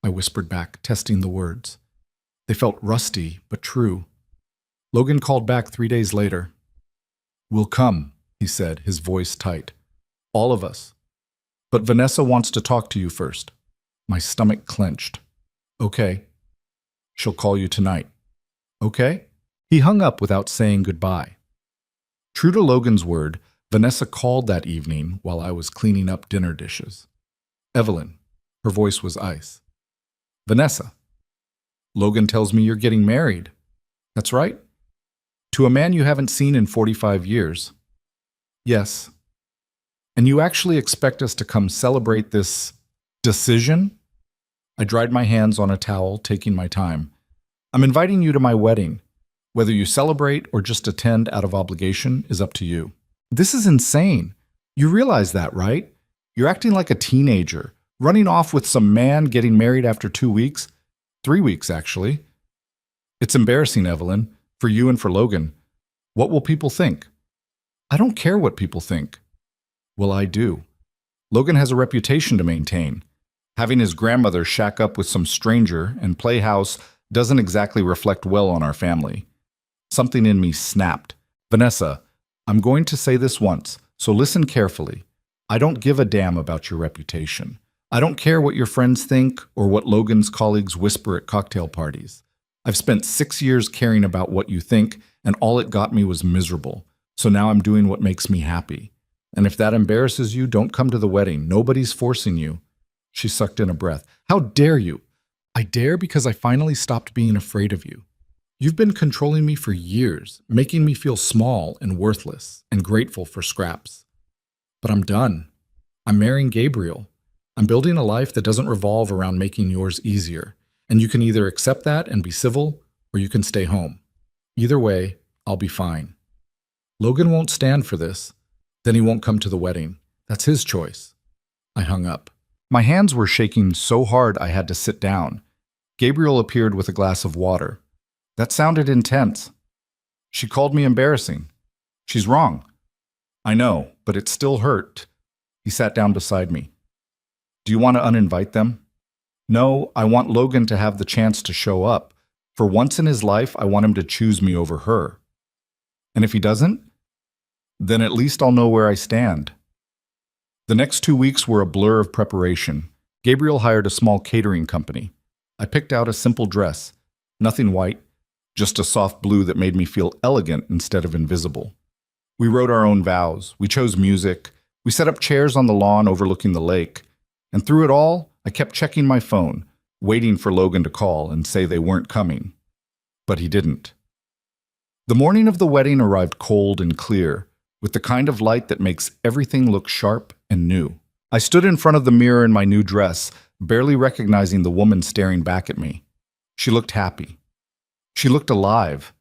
I whispered back, testing the words. They felt rusty, but true. Logan called back 3 days later. We'll come, he said, his voice tight. All of us. But Vanessa wants to talk to you first. My stomach clenched. Okay. She'll call you tonight. Okay? He hung up without saying goodbye. True to Logan's word, Vanessa called that evening while I was cleaning up dinner dishes. Evelyn. Her voice was ice. Vanessa. Logan tells me you're getting married. That's right? To a man you haven't seen in 45 years. Yes. And you actually expect us to come celebrate this decision? I dried my hands on a towel, taking my time. I'm inviting you to my wedding. Whether you celebrate or just attend out of obligation is up to you. This is insane. You realize that, right? You're acting like a teenager, running off with some man getting married after 2 weeks. 3 weeks, actually. It's embarrassing, Evelyn, for you and for Logan. What will people think? I don't care what people think. Well, I do. Logan has a reputation to maintain. Having his grandmother shack up with some stranger and play house doesn't exactly reflect well on our family. Something in me snapped. Vanessa, I'm going to say this once, so listen carefully. I don't give a damn about your reputation. I don't care what your friends think or what Logan's colleagues whisper at cocktail parties. I've spent 6 years caring about what you think, and all it got me was miserable. So now I'm doing what makes me happy. And if that embarrasses you, don't come to the wedding. Nobody's forcing you. She sucked in a breath. How dare you? I dare because I finally stopped being afraid of you. You've been controlling me for years, making me feel small and worthless and grateful for scraps. But I'm done. I'm marrying Gabriel. I'm building a life that doesn't revolve around making yours easier, and you can either accept that and be civil, or you can stay home. Either way, I'll be fine. Logan won't stand for this. Then he won't come to the wedding. That's his choice. I hung up. My hands were shaking so hard I had to sit down. Gabriel appeared with a glass of water. That sounded intense. She called me embarrassing. She's wrong. I know, but it still hurt. He sat down beside me. Do you want to uninvite them? No, I want Logan to have the chance to show up. For once in his life, I want him to choose me over her. And if he doesn't, then at least I'll know where I stand. The next 2 weeks were a blur of preparation. Gabriel hired a small catering company. I picked out a simple dress, nothing white, just a soft blue that made me feel elegant instead of invisible. We wrote our own vows. We chose music. We set up chairs on the lawn overlooking the lake. And through it all, I kept checking my phone, waiting for Logan to call and say they weren't coming. But he didn't. The morning of the wedding arrived cold and clear, with the kind of light that makes everything look sharp and new. I stood in front of the mirror in my new dress, barely recognizing the woman staring back at me. She looked happy. She looked alive.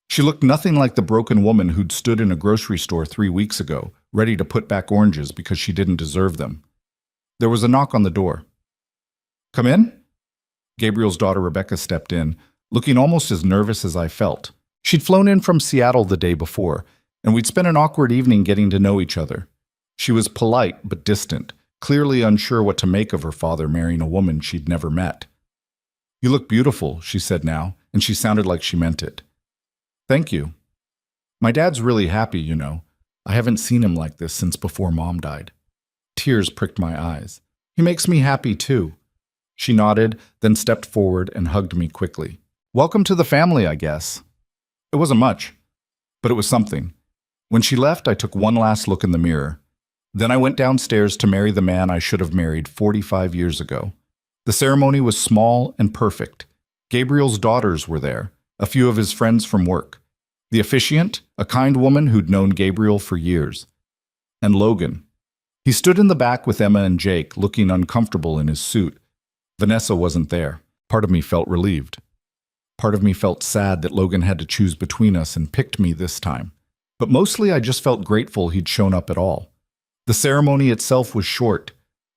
She looked nothing like the broken woman who'd stood in a grocery store 3 weeks ago, ready to put back oranges because she didn't deserve them. There was a knock on the door. Come in? Gabriel's daughter Rebecca stepped in, looking almost as nervous as I felt. She'd flown in from Seattle the day before, and we'd spent an awkward evening getting to know each other. She was polite but distant, clearly unsure what to make of her father marrying a woman she'd never met. You look beautiful, she said now, and she sounded like she meant it. Thank you. My dad's really happy, you know. I haven't seen him like this since before Mom died. Tears pricked my eyes. He makes me happy too. She nodded, then stepped forward and hugged me quickly. Welcome to the family, I guess. It wasn't much, but it was something. When she left, I took one last look in the mirror. Then I went downstairs to marry the man I should have married 45 years ago. The ceremony was small and perfect. Gabriel's daughters were there, a few of his friends from work. The officiant, a kind woman who'd known Gabriel for years. And Logan. He stood in the back with Emma and Jake, looking uncomfortable in his suit. Vanessa wasn't there. Part of me felt relieved. Part of me felt sad that Logan had to choose between us and picked me this time. But mostly I just felt grateful he'd shown up at all. The ceremony itself was short.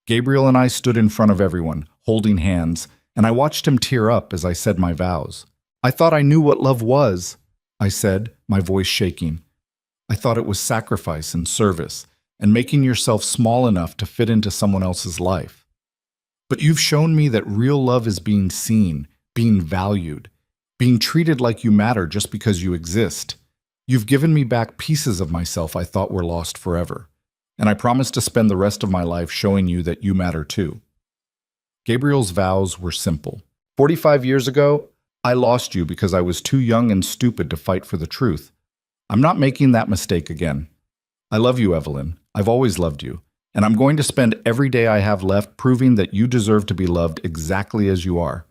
Gabriel and I stood in front of everyone, holding hands, and I watched him tear up as I said my vows. I thought I knew what love was, I said, my voice shaking. I thought it was sacrifice and service, and making yourself small enough to fit into someone else's life. But you've shown me that real love is being seen, being valued, being treated like you matter just because you exist. You've given me back pieces of myself I thought were lost forever, and I promise to spend the rest of my life showing you that you matter too. Gabriel's vows were simple. 45 years ago, I lost you because I was too young and stupid to fight for the truth. I'm not making that mistake again. I love you, Evelyn. I've always loved you. And I'm going to spend every day I have left proving that you deserve to be loved exactly as you are.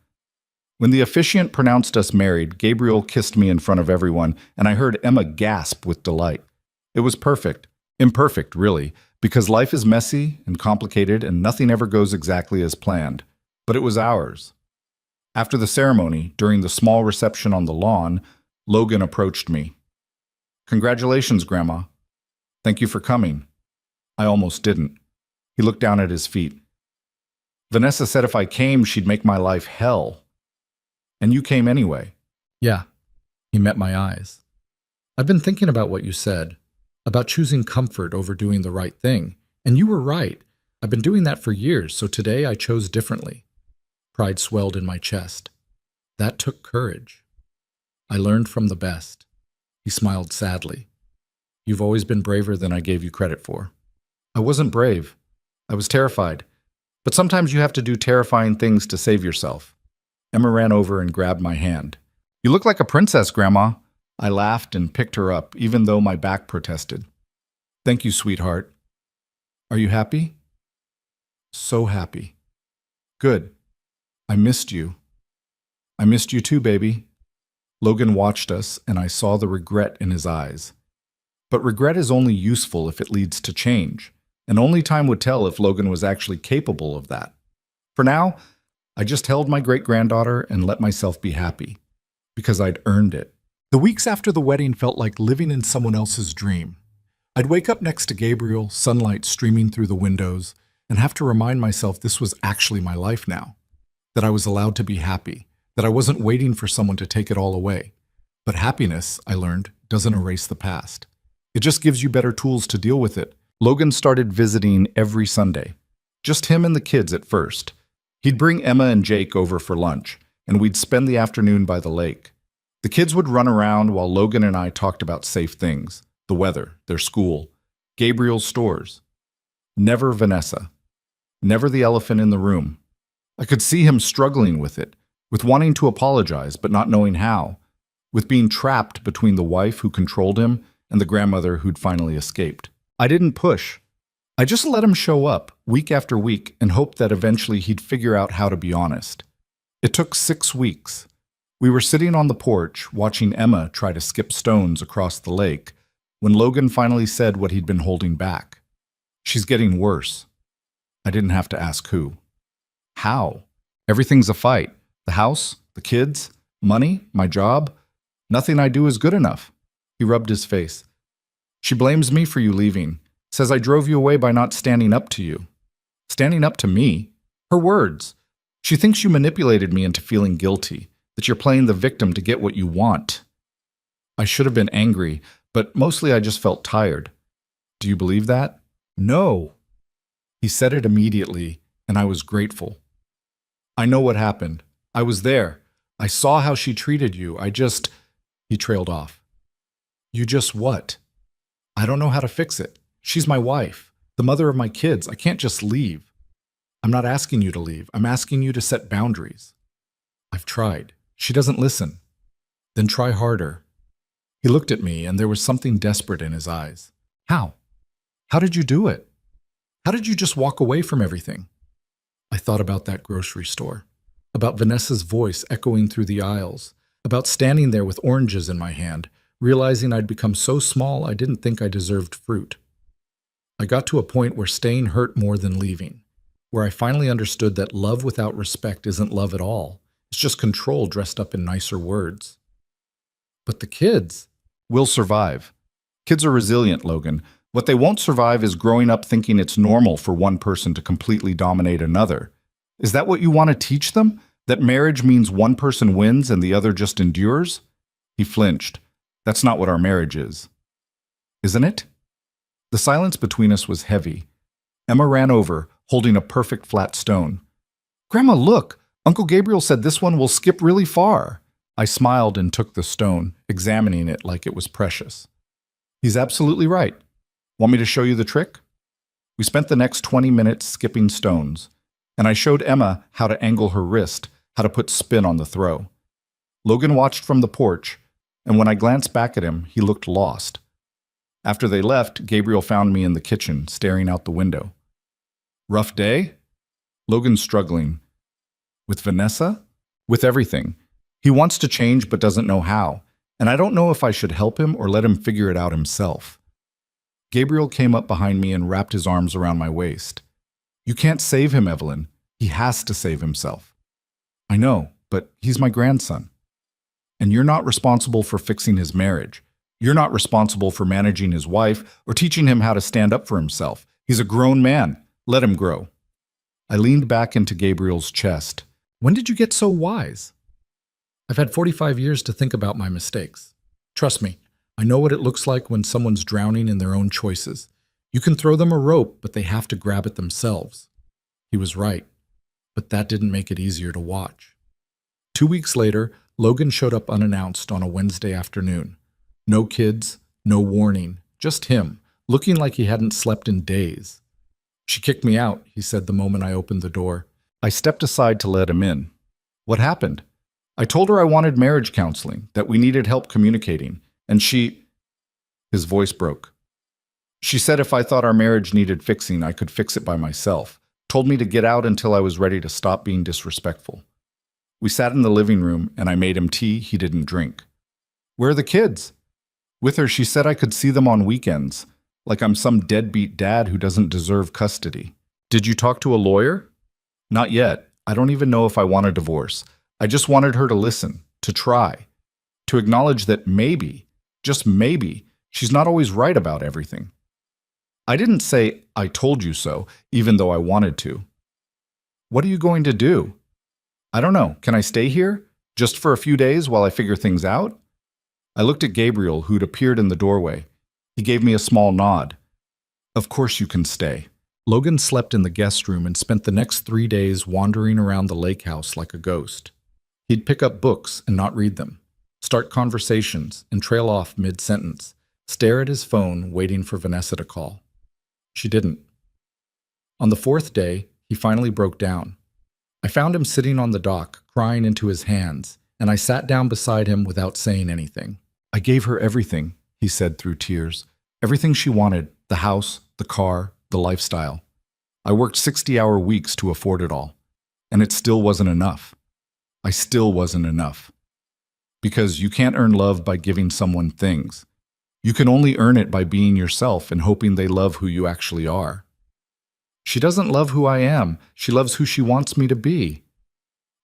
When the officiant pronounced us married, Gabriel kissed me in front of everyone, and I heard Emma gasp with delight. It was perfect. Imperfect, really, because life is messy and complicated and nothing ever goes exactly as planned. But it was ours. After the ceremony, during the small reception on the lawn, Logan approached me. Congratulations, Grandma. Thank you for coming. I almost didn't. He looked down at his feet. Vanessa said if I came, she'd make my life hell. And you came anyway. Yeah, he met my eyes. I've been thinking about what you said, about choosing comfort over doing the right thing. And you were right. I've been doing that for years, so today I chose differently. Pride swelled in my chest. That took courage. I learned from the best. He smiled sadly. You've always been braver than I gave you credit for. I wasn't brave. I was terrified. But sometimes you have to do terrifying things to save yourself. Emma ran over and grabbed my hand. You look like a princess, Grandma. I laughed and picked her up, even though my back protested. Thank you, sweetheart. Are you happy? So happy. Good. I missed you. I missed you too, baby. Logan watched us, and I saw the regret in his eyes. But regret is only useful if it leads to change, and only time would tell if Logan was actually capable of that. For now, I just held my great-granddaughter and let myself be happy, because I'd earned it. The weeks after the wedding felt like living in someone else's dream. I'd wake up next to Gabriel, sunlight streaming through the windows, and have to remind myself this was actually my life now, that I was allowed to be happy, that I wasn't waiting for someone to take it all away. But happiness, I learned, doesn't erase the past. It just gives you better tools to deal with it. Logan started visiting every Sunday. Just him and the kids at first. He'd bring Emma and Jake over for lunch, and we'd spend the afternoon by the lake. The kids would run around while Logan and I talked about safe things, the weather, their school, Gabriel's stores. Never Vanessa. Never the elephant in the room. I could see him struggling with it, with wanting to apologize but not knowing how, with being trapped between the wife who controlled him and the grandmother who'd finally escaped. I didn't push. I just let him show up, week after week, and hoped that eventually he'd figure out how to be honest. It took 6 weeks. We were sitting on the porch, watching Emma try to skip stones across the lake, when Logan finally said what he'd been holding back. She's getting worse. I didn't have to ask who. How? Everything's a fight. The house, the kids, money, my job. Nothing I do is good enough. He rubbed his face. She blames me for you leaving. Says I drove you away by not standing up to you. Standing up to me? Her words. She thinks you manipulated me into feeling guilty, that you're playing the victim to get what you want. I should have been angry, but mostly I just felt tired. Do you believe that? No. He said it immediately, and I was grateful. I know what happened. I was there. I saw how she treated you. He trailed off. You just what? I don't know how to fix it. She's my wife, the mother of my kids. I can't just leave. I'm not asking you to leave. I'm asking you to set boundaries. I've tried. She doesn't listen. Then try harder. He looked at me, and there was something desperate in his eyes. How? How did you do it? How did you just walk away from everything? I thought about that grocery store, about Vanessa's voice echoing through the aisles, about standing there with oranges in my hand, realizing I'd become so small I didn't think I deserved fruit. I got to a point where staying hurt more than leaving, where I finally understood that love without respect isn't love at all. It's just control dressed up in nicer words. But the kids will survive. Kids are resilient, Logan. What they won't survive is growing up thinking it's normal for one person to completely dominate another. Is that what you want to teach them? That marriage means one person wins and the other just endures? He flinched. That's not what our marriage is. Isn't it? The silence between us was heavy. Emma ran over, holding a perfect flat stone. Grandma, look! Uncle Gabriel said this one will skip really far. I smiled and took the stone, examining it like it was precious. He's absolutely right. Want me to show you the trick? We spent the next 20 minutes skipping stones, and I showed Emma how to angle her wrist, how to put spin on the throw. Logan watched from the porch, and when I glanced back at him, he looked lost. After they left, Gabriel found me in the kitchen, staring out the window. Rough day? Logan's struggling. With Vanessa? With everything. He wants to change but doesn't know how, and I don't know if I should help him or let him figure it out himself. Gabriel came up behind me and wrapped his arms around my waist. You can't save him, Evelyn. He has to save himself. I know, but he's my grandson. And you're not responsible for fixing his marriage. You're not responsible for managing his wife or teaching him how to stand up for himself. He's a grown man. Let him grow. I leaned back into Gabriel's chest. When did you get so wise? I've had 45 years to think about my mistakes. Trust me, I know what it looks like when someone's drowning in their own choices. You can throw them a rope, but they have to grab it themselves. He was right, but that didn't make it easier to watch. 2 weeks later, Logan showed up unannounced on a Wednesday afternoon. No kids, no warning, just him, looking like he hadn't slept in days. She kicked me out, he said the moment I opened the door. I stepped aside to let him in. What happened? I told her I wanted marriage counseling, that we needed help communicating, and His voice broke. She said if I thought our marriage needed fixing, I could fix it by myself, told me to get out until I was ready to stop being disrespectful. We sat in the living room, and I made him tea he didn't drink. Where are the kids? With her, she said I could see them on weekends, like I'm some deadbeat dad who doesn't deserve custody. Did you talk to a lawyer? Not yet. I don't even know if I want a divorce. I just wanted her to listen, to try, to acknowledge that maybe, just maybe, she's not always right about everything. I didn't say, I told you so, even though I wanted to. What are you going to do? I don't know. Can I stay here? Just for a few days while I figure things out? I looked at Gabriel, who'd appeared in the doorway. He gave me a small nod. Of course you can stay. Logan slept in the guest room and spent the next 3 days wandering around the lake house like a ghost. He'd pick up books and not read them, start conversations and trail off mid-sentence, stare at his phone waiting for Vanessa to call. She didn't. On the 4th day, he finally broke down. I found him sitting on the dock, crying into his hands, and I sat down beside him without saying anything. I gave her everything, he said through tears. Everything she wanted, the house, the car, the lifestyle. I worked 60-hour weeks to afford it all, and it still wasn't enough. I still wasn't enough. Because you can't earn love by giving someone things. You can only earn it by being yourself and hoping they love who you actually are. She doesn't love who I am. She loves who she wants me to be.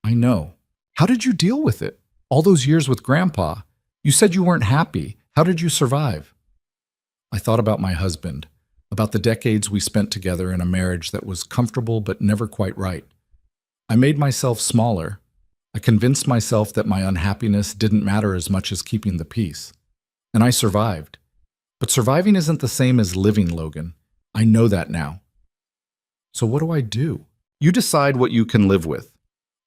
I know. How did you deal with it? All those years with Grandpa. You said you weren't happy. How did you survive? I thought about my husband, about the decades we spent together in a marriage that was comfortable but never quite right. I made myself smaller. I convinced myself that my unhappiness didn't matter as much as keeping the peace. And I survived. But surviving isn't the same as living, Logan. I know that now. So what do I do? You decide what you can live with.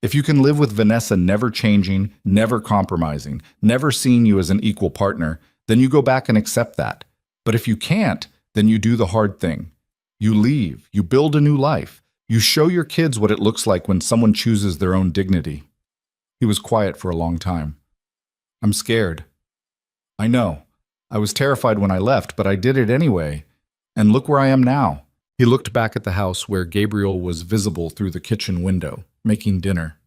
If you can live with Vanessa never changing, never compromising, never seeing you as an equal partner, then you go back and accept that. But if you can't, then you do the hard thing. You leave, you build a new life. You show your kids what it looks like when someone chooses their own dignity. He was quiet for a long time. I'm scared. I know. I was terrified when I left, but I did it anyway. And look where I am now. He looked back at the house where Gabriel was visible through the kitchen window, making dinner.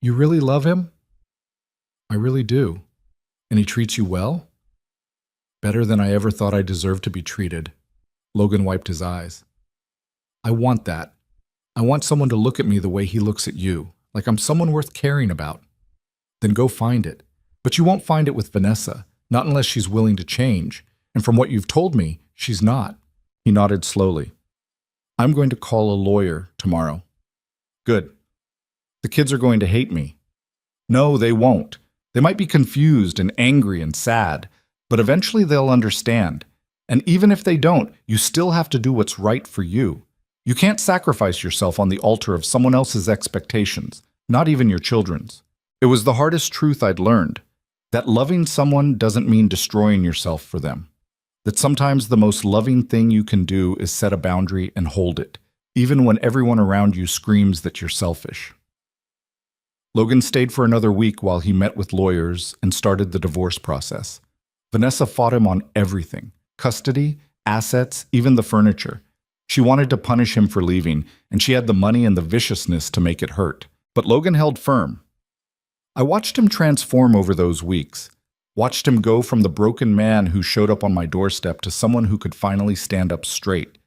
You really love him? I really do. And he treats you well? Better than I ever thought I deserved to be treated. Logan wiped his eyes. I want that. I want someone to look at me the way he looks at you, like I'm someone worth caring about. Then go find it. But you won't find it with Vanessa, not unless she's willing to change. And from what you've told me, she's not. He nodded slowly. I'm going to call a lawyer tomorrow. Good. The kids are going to hate me. No, they won't. They might be confused and angry and sad, but eventually they'll understand. And even if they don't, you still have to do what's right for you. You can't sacrifice yourself on the altar of someone else's expectations, not even your children's. It was the hardest truth I'd learned, that loving someone doesn't mean destroying yourself for them. That sometimes the most loving thing you can do is set a boundary and hold it, even when everyone around you screams that you're selfish. Logan stayed for another week while he met with lawyers and started the divorce process. Vanessa fought him on everything: custody, assets, even the furniture. She wanted to punish him for leaving, and she had the money and the viciousness to make it hurt. But Logan held firm. I watched him transform over those weeks. Watched him go from the broken man who showed up on my doorstep to someone who could finally stand up straight.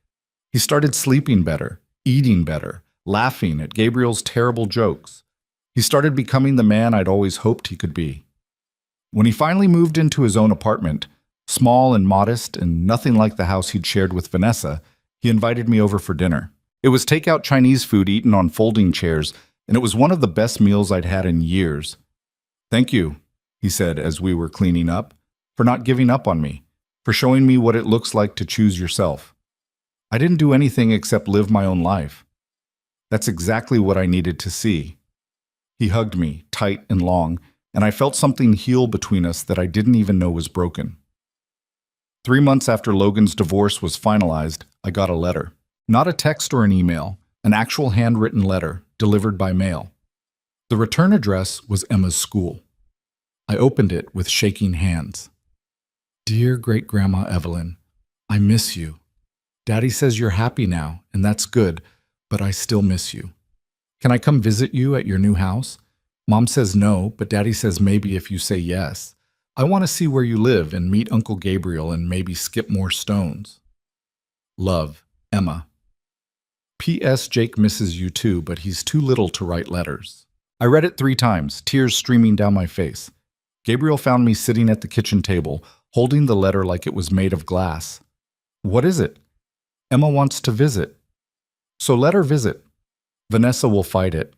He started sleeping better, eating better, laughing at Gabriel's terrible jokes. He started becoming the man I'd always hoped he could be. When he finally moved into his own apartment, small and modest and nothing like the house he'd shared with Vanessa, he invited me over for dinner. It was takeout Chinese food eaten on folding chairs, and it was one of the best meals I'd had in years. Thank you, he said as we were cleaning up, for not giving up on me, for showing me what it looks like to choose yourself. I didn't do anything except live my own life. That's exactly what I needed to see. He hugged me, tight and long, and I felt something heal between us that I didn't even know was broken. 3 months after Logan's divorce was finalized, I got a letter. Not a text or an email, an actual handwritten letter delivered by mail. The return address was Emma's school. I opened it with shaking hands. Dear Great-Grandma Evelyn, I miss you. Daddy says you're happy now, and that's good, but I still miss you. Can I come visit you at your new house? Mom says no, but Daddy says maybe if you say yes. I want to see where you live and meet Uncle Gabriel and maybe skip more stones. Love, Emma. P.S. Jake misses you too, but he's too little to write letters. I read it 3 times, tears streaming down my face. Gabriel found me sitting at the kitchen table, holding the letter like it was made of glass. What is it? Emma wants to visit. So let her visit. Vanessa will fight it.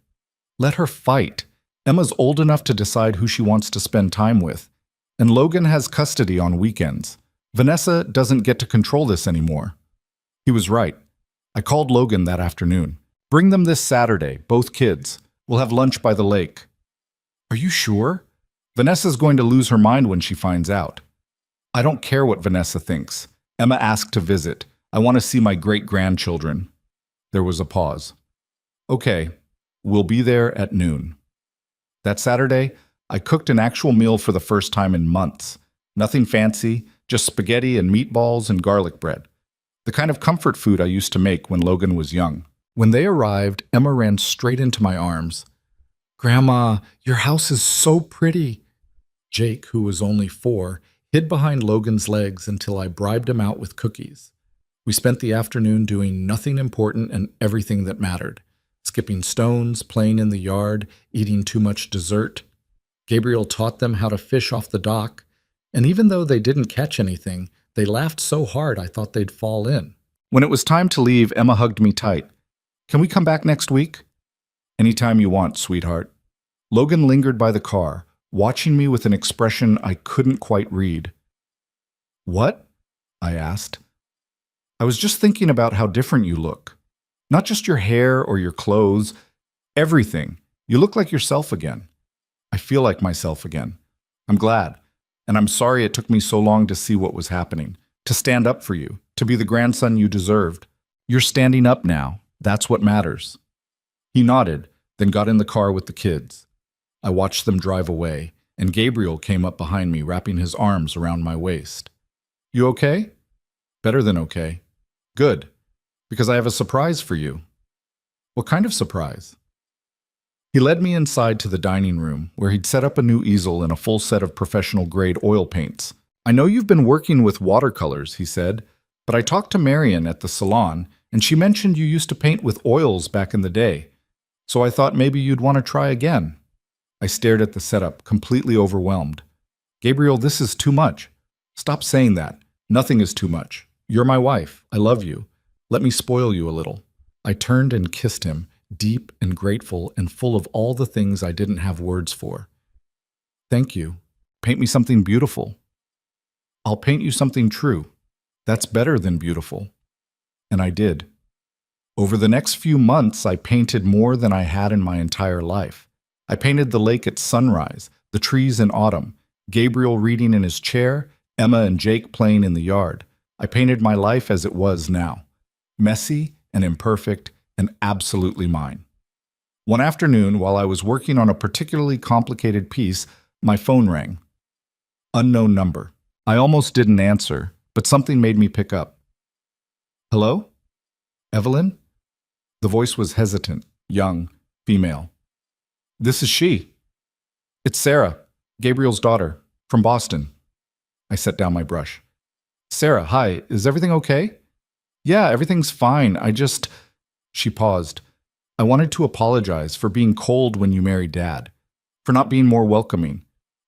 Let her fight. Emma's old enough to decide who she wants to spend time with. And Logan has custody on weekends. Vanessa doesn't get to control this anymore. He was right. I called Logan that afternoon. Bring them this Saturday, both kids. We'll have lunch by the lake. Are you sure? Vanessa's going to lose her mind when she finds out. I don't care what Vanessa thinks. Emma asked to visit. I want to see my great-grandchildren. There was a pause. Okay, we'll be there at noon. That Saturday, I cooked an actual meal for the first time in months. Nothing fancy, just spaghetti and meatballs and garlic bread. The kind of comfort food I used to make when Logan was young. When they arrived, Emma ran straight into my arms. Grandma, your house is so pretty. Jake, who was only 4, hid behind Logan's legs until I bribed him out with cookies. We spent the afternoon doing nothing important and everything that mattered. Skipping stones, playing in the yard, eating too much dessert. Gabriel taught them how to fish off the dock, and even though they didn't catch anything, they laughed so hard I thought they'd fall in. When it was time to leave, Emma hugged me tight. Can we come back next week? Anytime you want, sweetheart. Logan lingered by the car, watching me with an expression I couldn't quite read. What? I asked. I was just thinking about how different you look. Not just your hair or your clothes, everything. You look like yourself again. I feel like myself again. I'm glad. And I'm sorry it took me so long to see what was happening, to stand up for you, to be the grandson you deserved. You're standing up now. That's what matters. He nodded, then got in the car with the kids. I watched them drive away, and Gabriel came up behind me, wrapping his arms around my waist. You okay? Better than okay. Good, because I have a surprise for you. What kind of surprise? He led me inside to the dining room, where he'd set up a new easel and a full set of professional-grade oil paints. I know you've been working with watercolors, he said, but I talked to Marion at the salon, and she mentioned you used to paint with oils back in the day, so I thought maybe you'd want to try again. I stared at the setup, completely overwhelmed. Gabriel, this is too much. Stop saying that. Nothing is too much. You're my wife. I love you. Let me spoil you a little. I turned and kissed him, deep and grateful and full of all the things I didn't have words for. Thank you. Paint me something beautiful. I'll paint you something true. That's better than beautiful. And I did. Over the next few months, I painted more than I had in my entire life. I painted the lake at sunrise, the trees in autumn, Gabriel reading in his chair, Emma and Jake playing in the yard. I painted my life as it was now, messy and imperfect and absolutely mine. One afternoon, while I was working on a particularly complicated piece, my phone rang. Unknown number. I almost didn't answer, but something made me pick up. Hello? Evelyn? The voice was hesitant, young, female. This is she. It's Sarah, Gabriel's daughter, from Boston. I set down my brush. Sarah, hi, is everything okay? Yeah, everything's fine. She paused. I wanted to apologize for being cold when you married Dad, for not being more welcoming.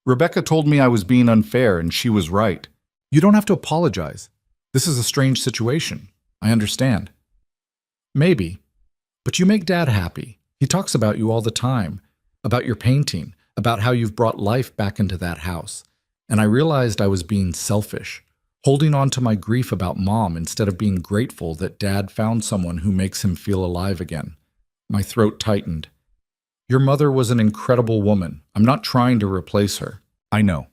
Rebecca told me I was being unfair, and she was right. You don't have to apologize. This is a strange situation. I understand. Maybe. But you make Dad happy. He talks about you all the time, about your painting, about how you've brought life back into that house. And I realized I was being selfish, holding on to my grief about Mom instead of being grateful that Dad found someone who makes him feel alive again. My throat tightened. Your mother was an incredible woman. I'm not trying to replace her. I know.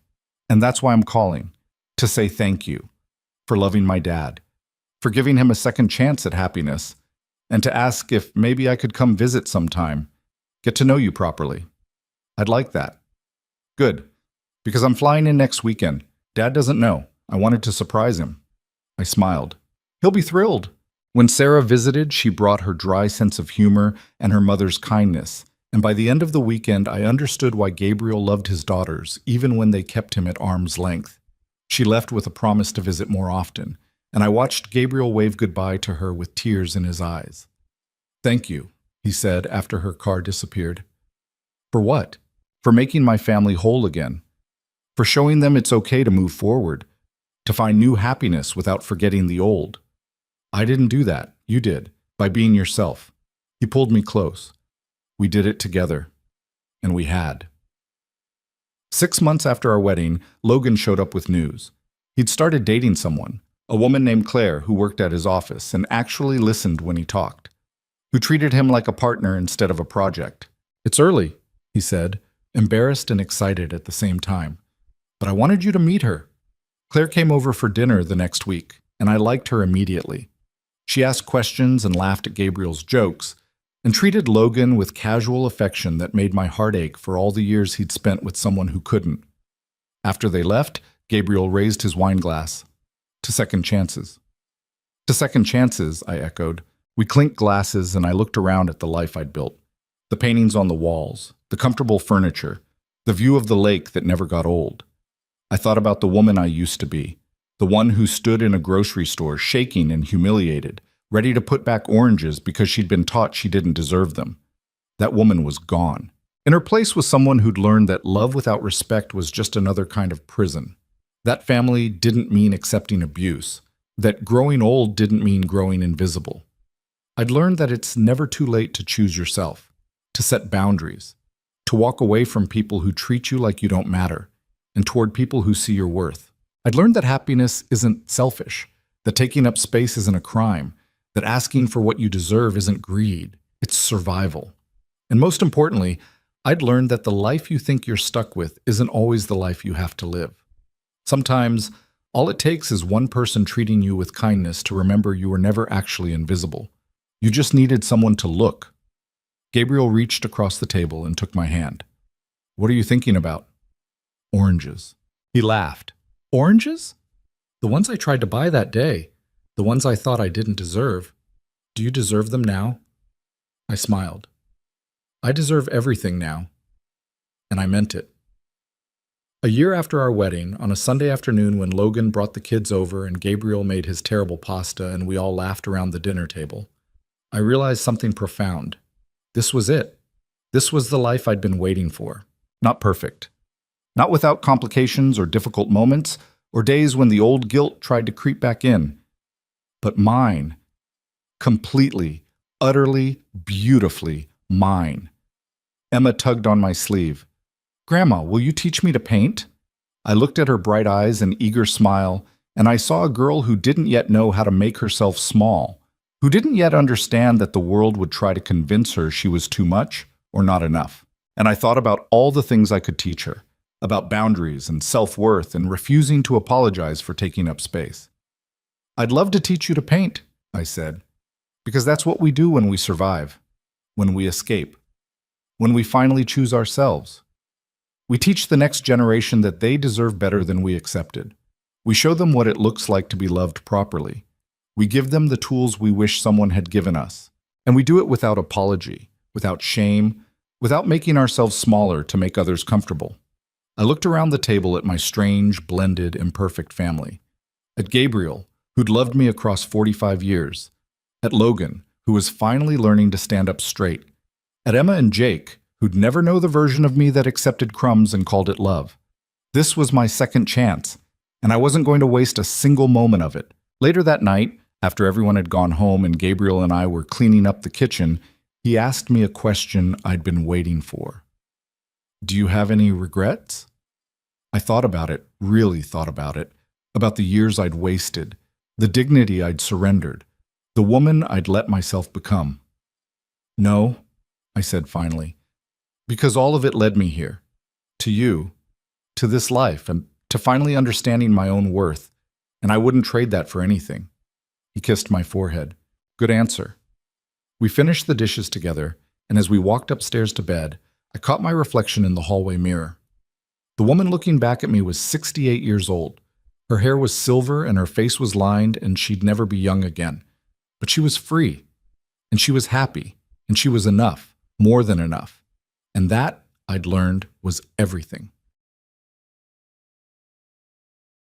And that's why I'm calling, to say thank you for loving my dad, for giving him a second chance at happiness, and to ask if maybe I could come visit sometime, get to know you properly. I'd like that. Good, because I'm flying in next weekend. Dad doesn't know. I wanted to surprise him. I smiled. He'll be thrilled. When Sarah visited, she brought her dry sense of humor and her mother's kindness, and by the end of the weekend, I understood why Gabriel loved his daughters, even when they kept him at arm's length. She left with a promise to visit more often, and I watched Gabriel wave goodbye to her with tears in his eyes. Thank you, he said after her car disappeared. For what? For making my family whole again. For showing them it's okay to move forward, to find new happiness without forgetting the old. I didn't do that. You did, by being yourself. He pulled me close. We did it together. And we had. 6 months after our wedding, Logan showed up with news. He'd started dating someone, a woman named Claire who worked at his office and actually listened when he talked, who treated him like a partner instead of a project. It's early, he said, embarrassed and excited at the same time. But I wanted you to meet her. Claire came over for dinner the next week, and I liked her immediately. She asked questions and laughed at Gabriel's jokes, and treated Logan with casual affection that made my heart ache for all the years he'd spent with someone who couldn't. After they left, Gabriel raised his wine glass. To second chances. To second chances, I echoed. We clinked glasses, and I looked around at the life I'd built. The paintings on the walls, the comfortable furniture, the view of the lake that never got old. I thought about the woman I used to be, the one who stood in a grocery store shaking and humiliated, ready to put back oranges because she'd been taught she didn't deserve them. That woman was gone. In her place was someone who'd learned that love without respect was just another kind of prison. That family didn't mean accepting abuse, that growing old didn't mean growing invisible. I'd learned that it's never too late to choose yourself, to set boundaries, to walk away from people who treat you like you don't matter, and toward people who see your worth. I'd learned that happiness isn't selfish, that taking up space isn't a crime, that asking for what you deserve isn't greed, it's survival. And most importantly, I'd learned that the life you think you're stuck with isn't always the life you have to live. Sometimes, all it takes is one person treating you with kindness to remember you were never actually invisible. You just needed someone to look. Gabriel reached across the table and took my hand. What are you thinking about? Oranges. He laughed. Oranges? The ones I tried to buy that day. The ones I thought I didn't deserve. Do you deserve them now? I smiled. I deserve everything now. And I meant it. A year after our wedding, on a Sunday afternoon when Logan brought the kids over and Gabriel made his terrible pasta and we all laughed around the dinner table, I realized something profound. This was it. This was the life I'd been waiting for. Not perfect. Not without complications or difficult moments, or days when the old guilt tried to creep back in. But mine. Completely, utterly, beautifully mine. Emma tugged on my sleeve. Grandma, will you teach me to paint? I looked at her bright eyes and eager smile, and I saw a girl who didn't yet know how to make herself small, who didn't yet understand that the world would try to convince her she was too much or not enough. And I thought about all the things I could teach her, about boundaries and self-worth and refusing to apologize for taking up space. I'd love to teach you to paint, I said, because that's what we do when we survive, when we escape, when we finally choose ourselves. We teach the next generation that they deserve better than we accepted. We show them what it looks like to be loved properly. We give them the tools we wish someone had given us. And we do it without apology, without shame, without making ourselves smaller to make others comfortable. I looked around the table at my strange, blended, imperfect family. At Gabriel, who'd loved me across 45 years. At Logan, who was finally learning to stand up straight. At Emma and Jake, who'd never know the version of me that accepted crumbs and called it love. This was my second chance, and I wasn't going to waste a single moment of it. Later that night, after everyone had gone home and Gabriel and I were cleaning up the kitchen, he asked me a question I'd been waiting for. Do you have any regrets? I thought about it, really thought about the years I'd wasted, the dignity I'd surrendered, the woman I'd let myself become. No, I said finally, because all of it led me here, to you, to this life, and to finally understanding my own worth, and I wouldn't trade that for anything. He kissed my forehead. Good answer. We finished the dishes together, and as we walked upstairs to bed, I caught my reflection in the hallway mirror. The woman looking back at me was 68 years old. Her hair was silver and her face was lined, and she'd never be young again. But she was free, and she was happy, and she was enough, more than enough. And that, I'd learned, was everything.